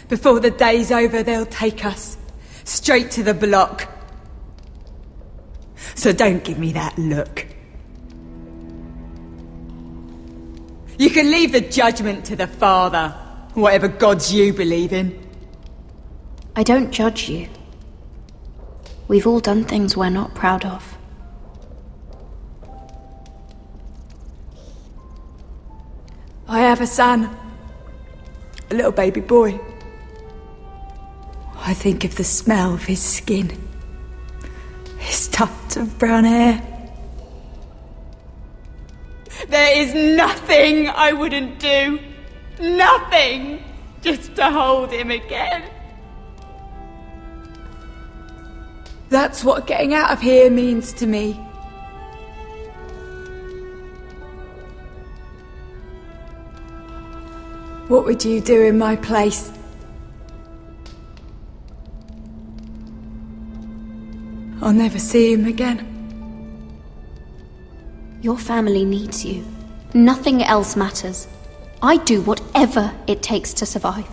Before the day's over, they'll take us straight to the block. So don't give me that look. You can leave the judgment to the Father, whatever gods you believe in. I don't judge you. We've all done things we're not proud of. I have a son. A little baby boy. I think of the smell of his skin. His tuft of brown hair. There is nothing I wouldn't do. Nothing! Just to hold him again. That's what getting out of here means to me. What would you do in my place? I'll never see him again. Your family needs you. Nothing else matters. I do whatever it takes to survive.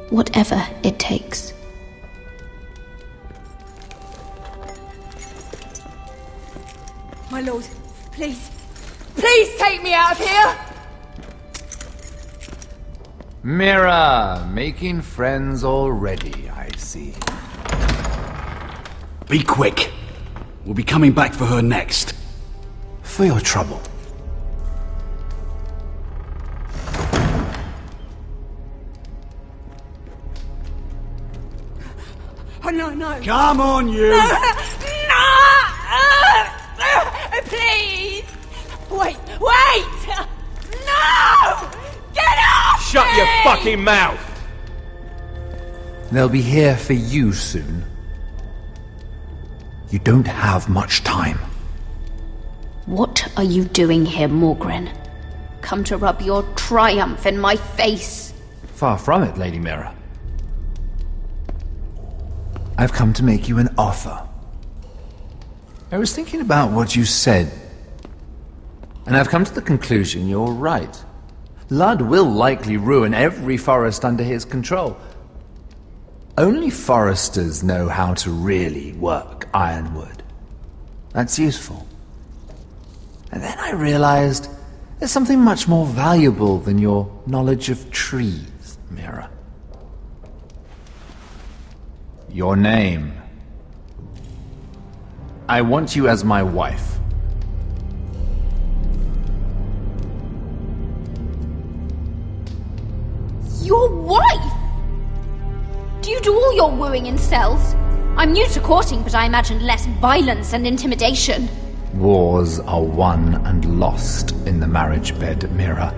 Whatever it takes. My lord, please. Please take me out of here! Mira, making friends already, I see. Be quick. We'll be coming back for her next. For your trouble. Oh, no, no. Come on, you! No! Please! Wait! No! Get off! Shut your fucking mouth! They'll be here for you soon. You don't have much time. What are you doing here, Morgren? Come to rub your triumph in my face? Far from it, Lady Mira. I've come to make you an offer. I was thinking about what you said, and I've come to the conclusion you're right. Ludd will likely ruin every forest under his control. Only foresters know how to really work ironwood. That's useful. And then I realized there's something much more valuable than your knowledge of trees, Mira. Your name. I want you as my wife. Your wife? Do you do all your wooing in cells? I'm new to courting, but I imagined less violence and intimidation. Wars are won and lost in the marriage bed, Mira.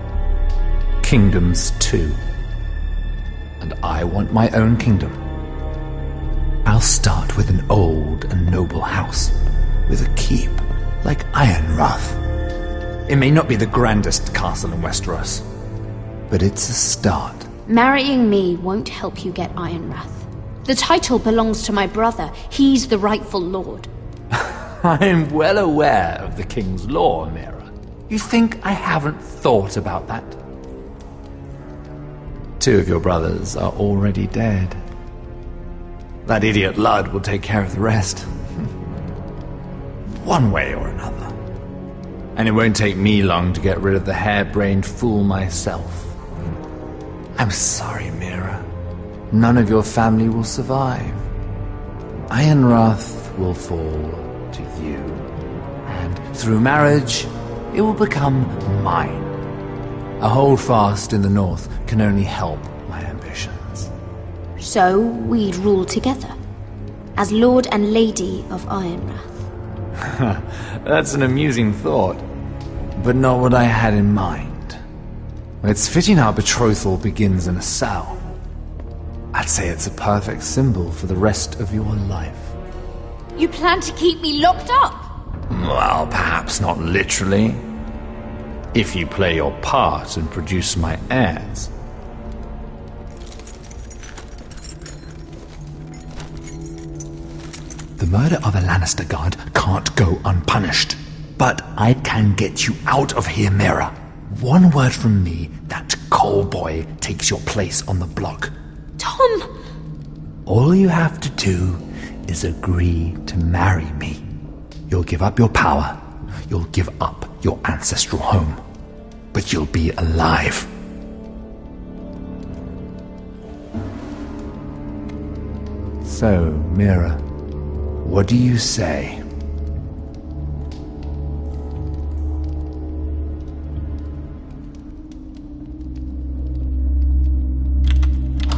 Kingdoms too. And I want my own kingdom. I'll start with an old and noble house, with a keep like Ironrath. It may not be the grandest castle in Westeros, but it's a start. Marrying me won't help you get Ironrath. The title belongs to my brother. He's the rightful lord. I'm well aware of the king's law, Mira. You think I haven't thought about that? 2 of your brothers are already dead. That idiot Ludd will take care of the rest. One way or another. And it won't take me long to get rid of the harebrained fool myself. I'm sorry, Mira. None of your family will survive. Ironrath will fall to you. And through marriage, it will become mine. A holdfast in the north can only help my ambitions. So we'd rule together, as Lord and Lady of Ironrath. That's an amusing thought, but not what I had in mind. It's fitting our betrothal begins in a cell. I'd say it's a perfect symbol for the rest of your life. You plan to keep me locked up? Well, perhaps not literally. If you play your part and produce my heirs. The murder of a Lannister guard can't go unpunished. But I can get you out of here, Mira. One word from me, that Cole boy takes your place on the block. Tom! All you have to do is agree to marry me. You'll give up your power. You'll give up your ancestral home. But you'll be alive. So, Mira, what do you say?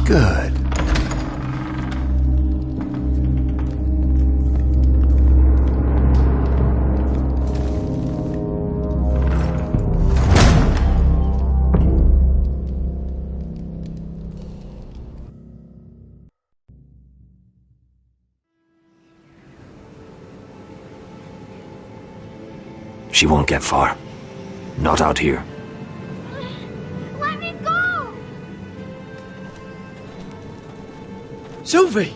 Good. She won't get far. Not out here. Let me go! Sylvie!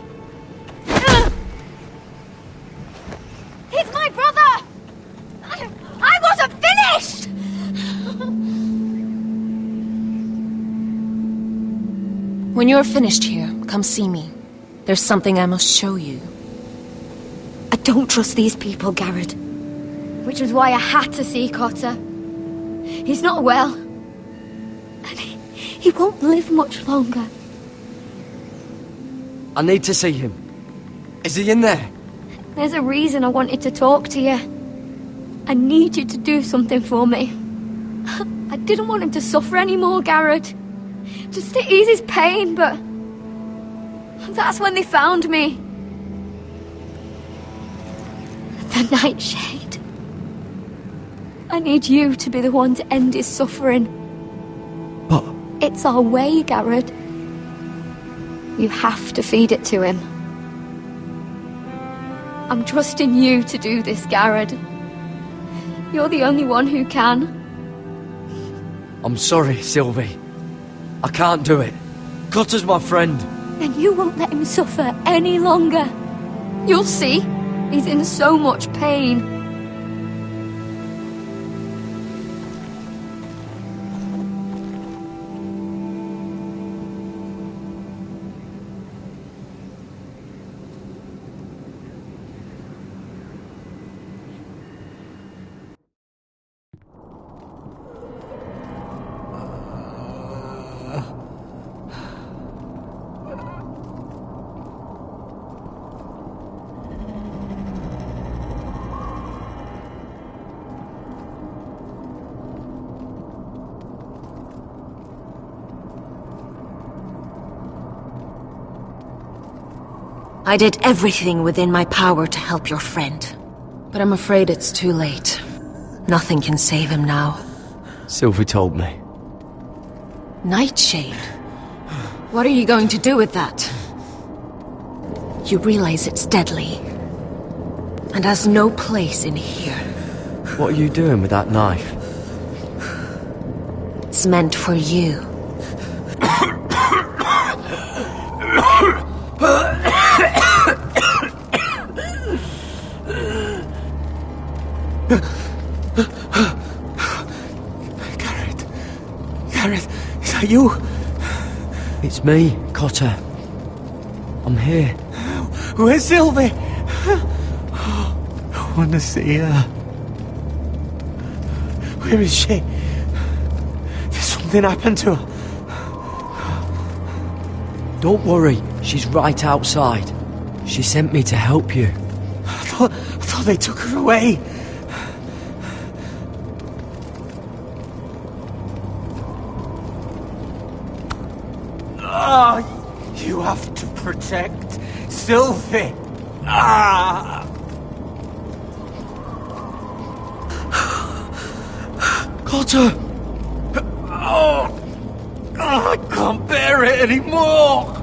He's my brother! I wasn't finished! When you're finished here, come see me. There's something I must show you. I don't trust these people, Garrett. Which was why I had to see Cotter. He's not well. And he won't live much longer. I need to see him. Is he in there? There's a reason I wanted to talk to you. I need you to do something for me. I didn't want him to suffer anymore, Garrett. Just to ease his pain, but... that's when they found me. The Nightshade. I need you to be the one to end his suffering. But... it's our way, Garrett. You have to feed it to him. I'm trusting you to do this, Garrett. You're the only one who can. I'm sorry, Sylvie. I can't do it. Cotter's my friend. Then you won't let him suffer any longer. You'll see. He's in so much pain. I did everything within my power to help your friend. But I'm afraid it's too late. Nothing can save him now. Sylvie told me. Nightshade? What are you going to do with that? You realize it's deadly. And has no place in here. What are you doing with that knife? It's meant for you. Gareth, is that you? It's me, Cotter. I'm here. Where's Sylvie? I want to see her. Where is she? Did something happen to her? Don't worry, she's right outside. She sent me to help you. I thought they took her away. You have to protect Sylvie. Cotter! I can't bear it anymore.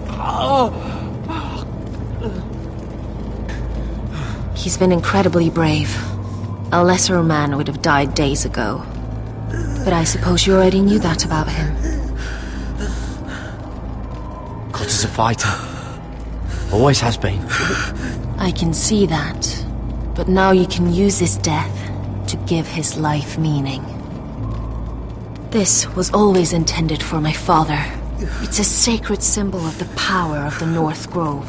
He's been incredibly brave. A lesser man would have died days ago. But I suppose you already knew that about him. Cotter's a fighter. Always has been. I can see that. But now you can use his death to give his life meaning. This was always intended for my father. It's a sacred symbol of the power of the North Grove.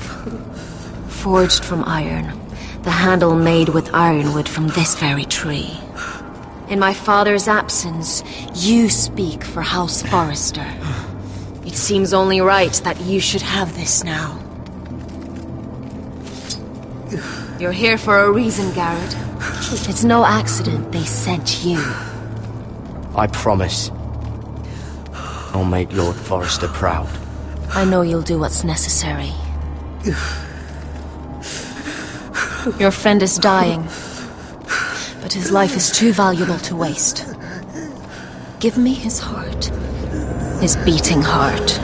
Forged from iron, the handle made with ironwood from this very tree. In my father's absence, you speak for House Forrester. It seems only right that you should have this now. You're here for a reason, Garrett. It's no accident they sent you. I promise. I'll make Lord Forrester proud. I know you'll do what's necessary. Your friend is dying, but his life is too valuable to waste. Give me his heart, his beating heart,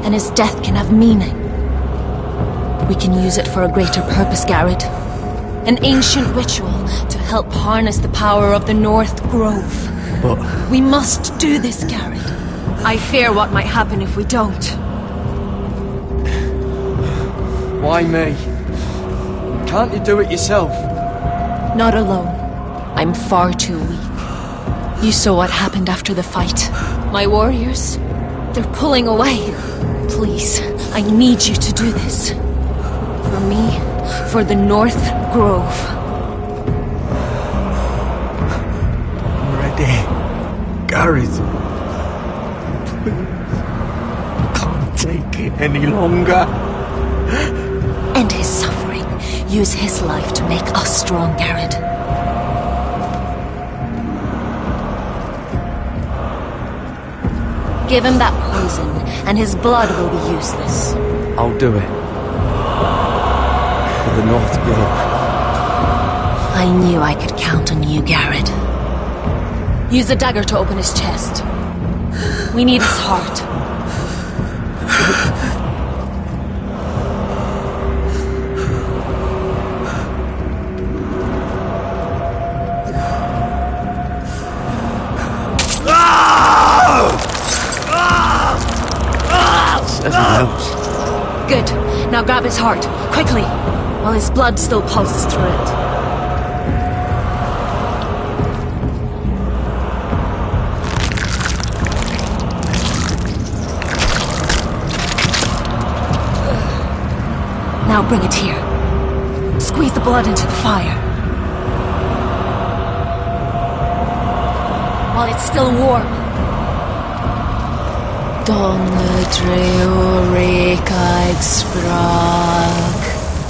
and his death can have meaning. We can use it for a greater purpose, Garrett. An ancient ritual to help harness the power of the North Grove. But we must do this, Garrett. I fear what might happen if we don't. why me? Can't you do it yourself? Not alone. I'm far too weak. You saw what happened after the fight. My warriors, they're pulling away. Please, I need you to do this. For me, for the North Grove. I'm ready. Gareth. I can't take it any longer. End his suffering. Use his life to make us strong, Garrett. Give him that poison, and his blood will be useless. I'll do it. For the North Grove. I knew I could count on you, Garrett. Use the dagger to open his chest. We need his heart. Good. Now grab his heart, quickly, while his blood still pulses through it. Now bring it here. Squeeze the blood into the fire. While it's still warm. Donne treorekaig sprak,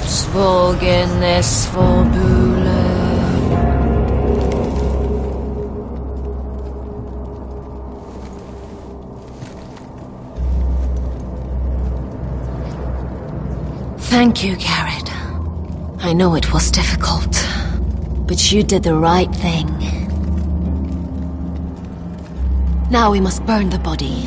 svogenes forbule. Thank you, Garrett. I know it was difficult, but you did the right thing. Now we must burn the body.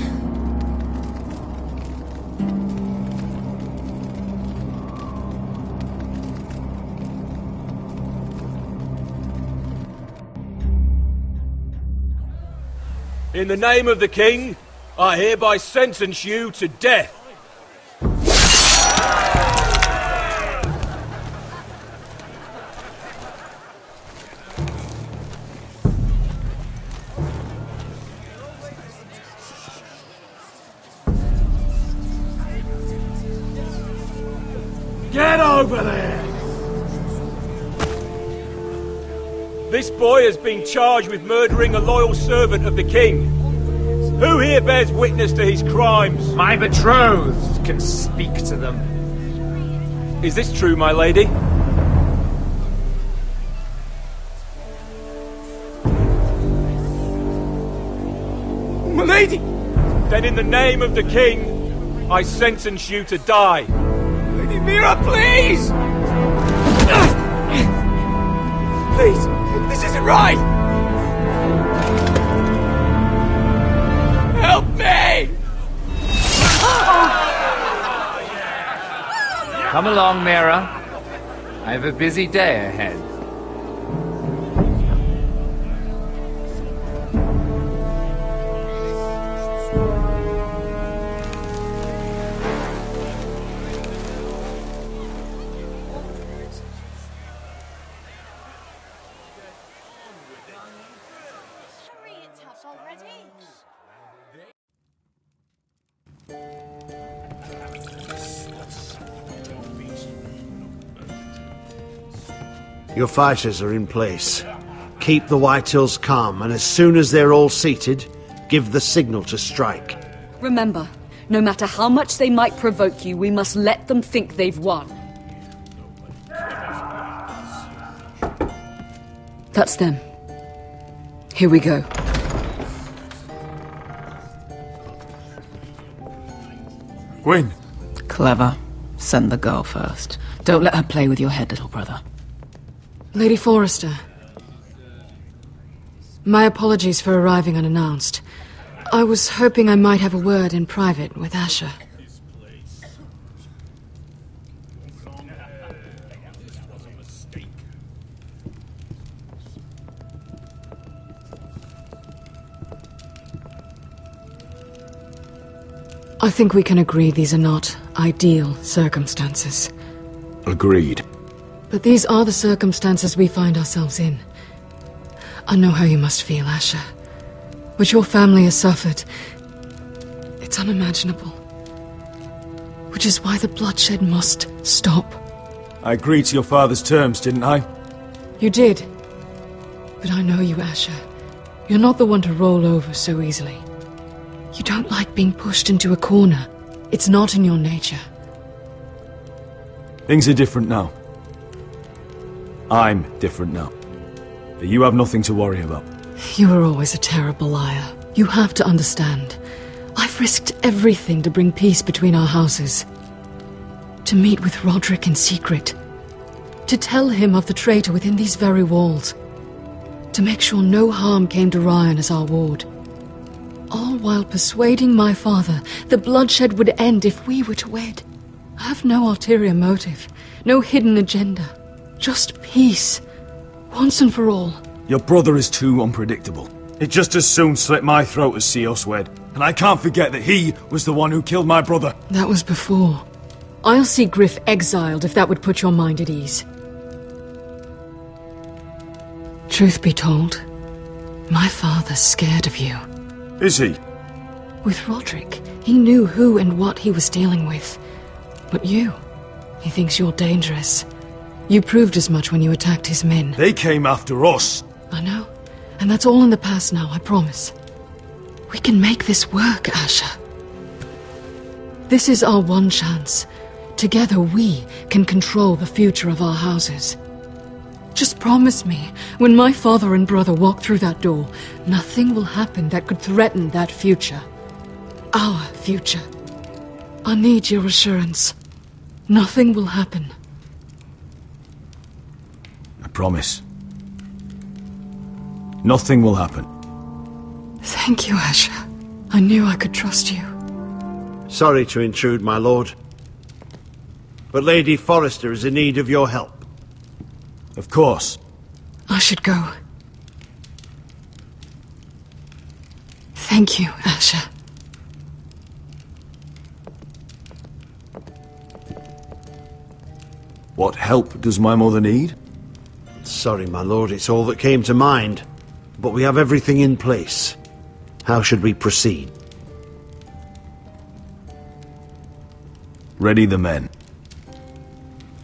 In the name of the king, I hereby sentence you to death. Get over there! This boy has been charged with murdering a loyal servant of the king. Who here bears witness to his crimes? My betrothed can speak to them. Is this true, my lady? My lady! Then in the name of the king, I sentence you to die. Lady Mira, please! Please, this isn't right! Help me! Come along, Mira. I have a busy day ahead. Your fighters are in place. Keep the Whitehills calm, and as soon as they're all seated, give the signal to strike. Remember, no matter how much they might provoke you, we must let them think they've won. That's them. Here we go. Gwyn. Clever. Send the girl first. Don't let her play with your head, little brother. Lady Forrester. My apologies for arriving unannounced. I was hoping I might have a word in private with Asher. I think we can agree these are not ideal circumstances. Agreed. But these are the circumstances we find ourselves in. I know how you must feel, Asher. What your family has suffered, it's unimaginable. Which is why the bloodshed must stop. I agreed to your father's terms, didn't I? You did. But I know you, Asher. You're not the one to roll over so easily. You don't like being pushed into a corner. It's not in your nature. Things are different now. I'm different now. But you have nothing to worry about. You were always a terrible liar. You have to understand. I've risked everything to bring peace between our houses. To meet with Roderick in secret. To tell him of the traitor within these very walls. To make sure no harm came to Ryan as our ward. All while persuading my father the bloodshed would end if we were to wed. I have no ulterior motive. No hidden agenda. Just peace. Once and for all. Your brother is too unpredictable. He'd just as soon slit my throat as see us wed. And I can't forget that he was the one who killed my brother. That was before. I'll see Griff exiled if that would put your mind at ease. Truth be told, my father's scared of you. Is he? With Roderick, he knew who and what he was dealing with. But you, he thinks you're dangerous. You proved as much when you attacked his men. They came after us. I know. And that's all in the past now, I promise. We can make this work, Asher. This is our one chance. Together we can control the future of our houses. Just promise me, when my father and brother walk through that door, nothing will happen that could threaten that future. Our future. I need your assurance. Nothing will happen. I promise. Nothing will happen. Thank you, Asher. I knew I could trust you. Sorry to intrude, my lord. But Lady Forrester is in need of your help. Of course. I should go. Thank you, Asher. What help does my mother need? Sorry, my lord, it's all that came to mind. But we have everything in place. How should we proceed? Ready the men.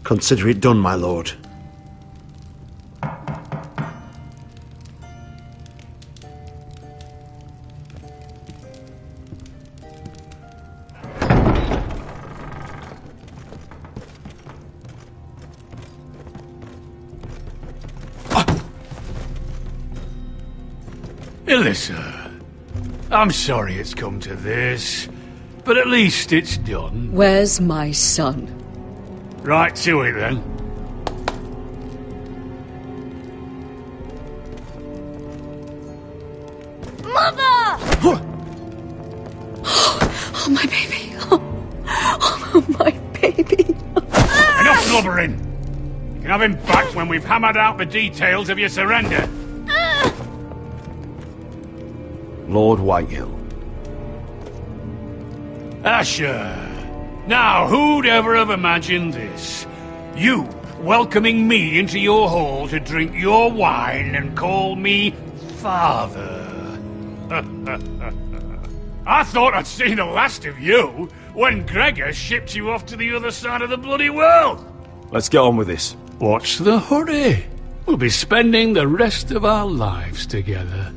Consider it done, my lord. Elissa, I'm sorry it's come to this, but at least it's done. Where's my son? Right to it, then. Mother! Oh, my baby. Oh, my baby. Enough blubbering! You can have him back when we've hammered out the details of your surrender. Lord Whitehill. Asher. Now, who'd ever have imagined this? You welcoming me into your hall to drink your wine and call me father. I thought I'd seen the last of you when Gregor shipped you off to the other side of the bloody world. Let's get on with this. What's the hurry? We'll be spending the rest of our lives together.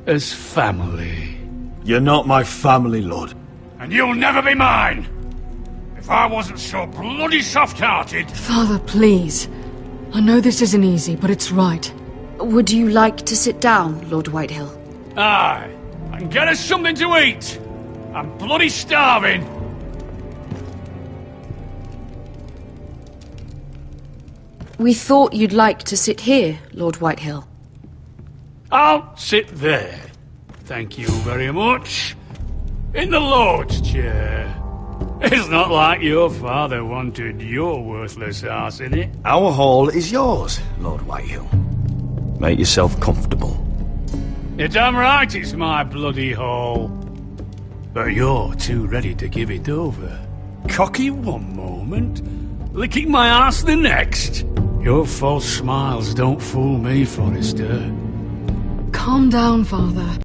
As family. You're not my family, Lord. And you'll never be mine! If I wasn't so bloody soft-hearted... Father, please. I know this isn't easy, but it's right. Would you like to sit down, Lord Whitehill? Aye, and get us something to eat. I'm bloody starving. We thought you'd like to sit here, Lord Whitehill. I'll sit there. Thank you very much. In the Lord's chair. It's not like your father wanted your worthless ass in it. Our hall is yours, Lord Whitehill. Make yourself comfortable. You're damn right it's my bloody hall. But you're too ready to give it over. Cocky one moment, licking my ass the next. Your false smiles don't fool me, Forrester. Calm down, Father.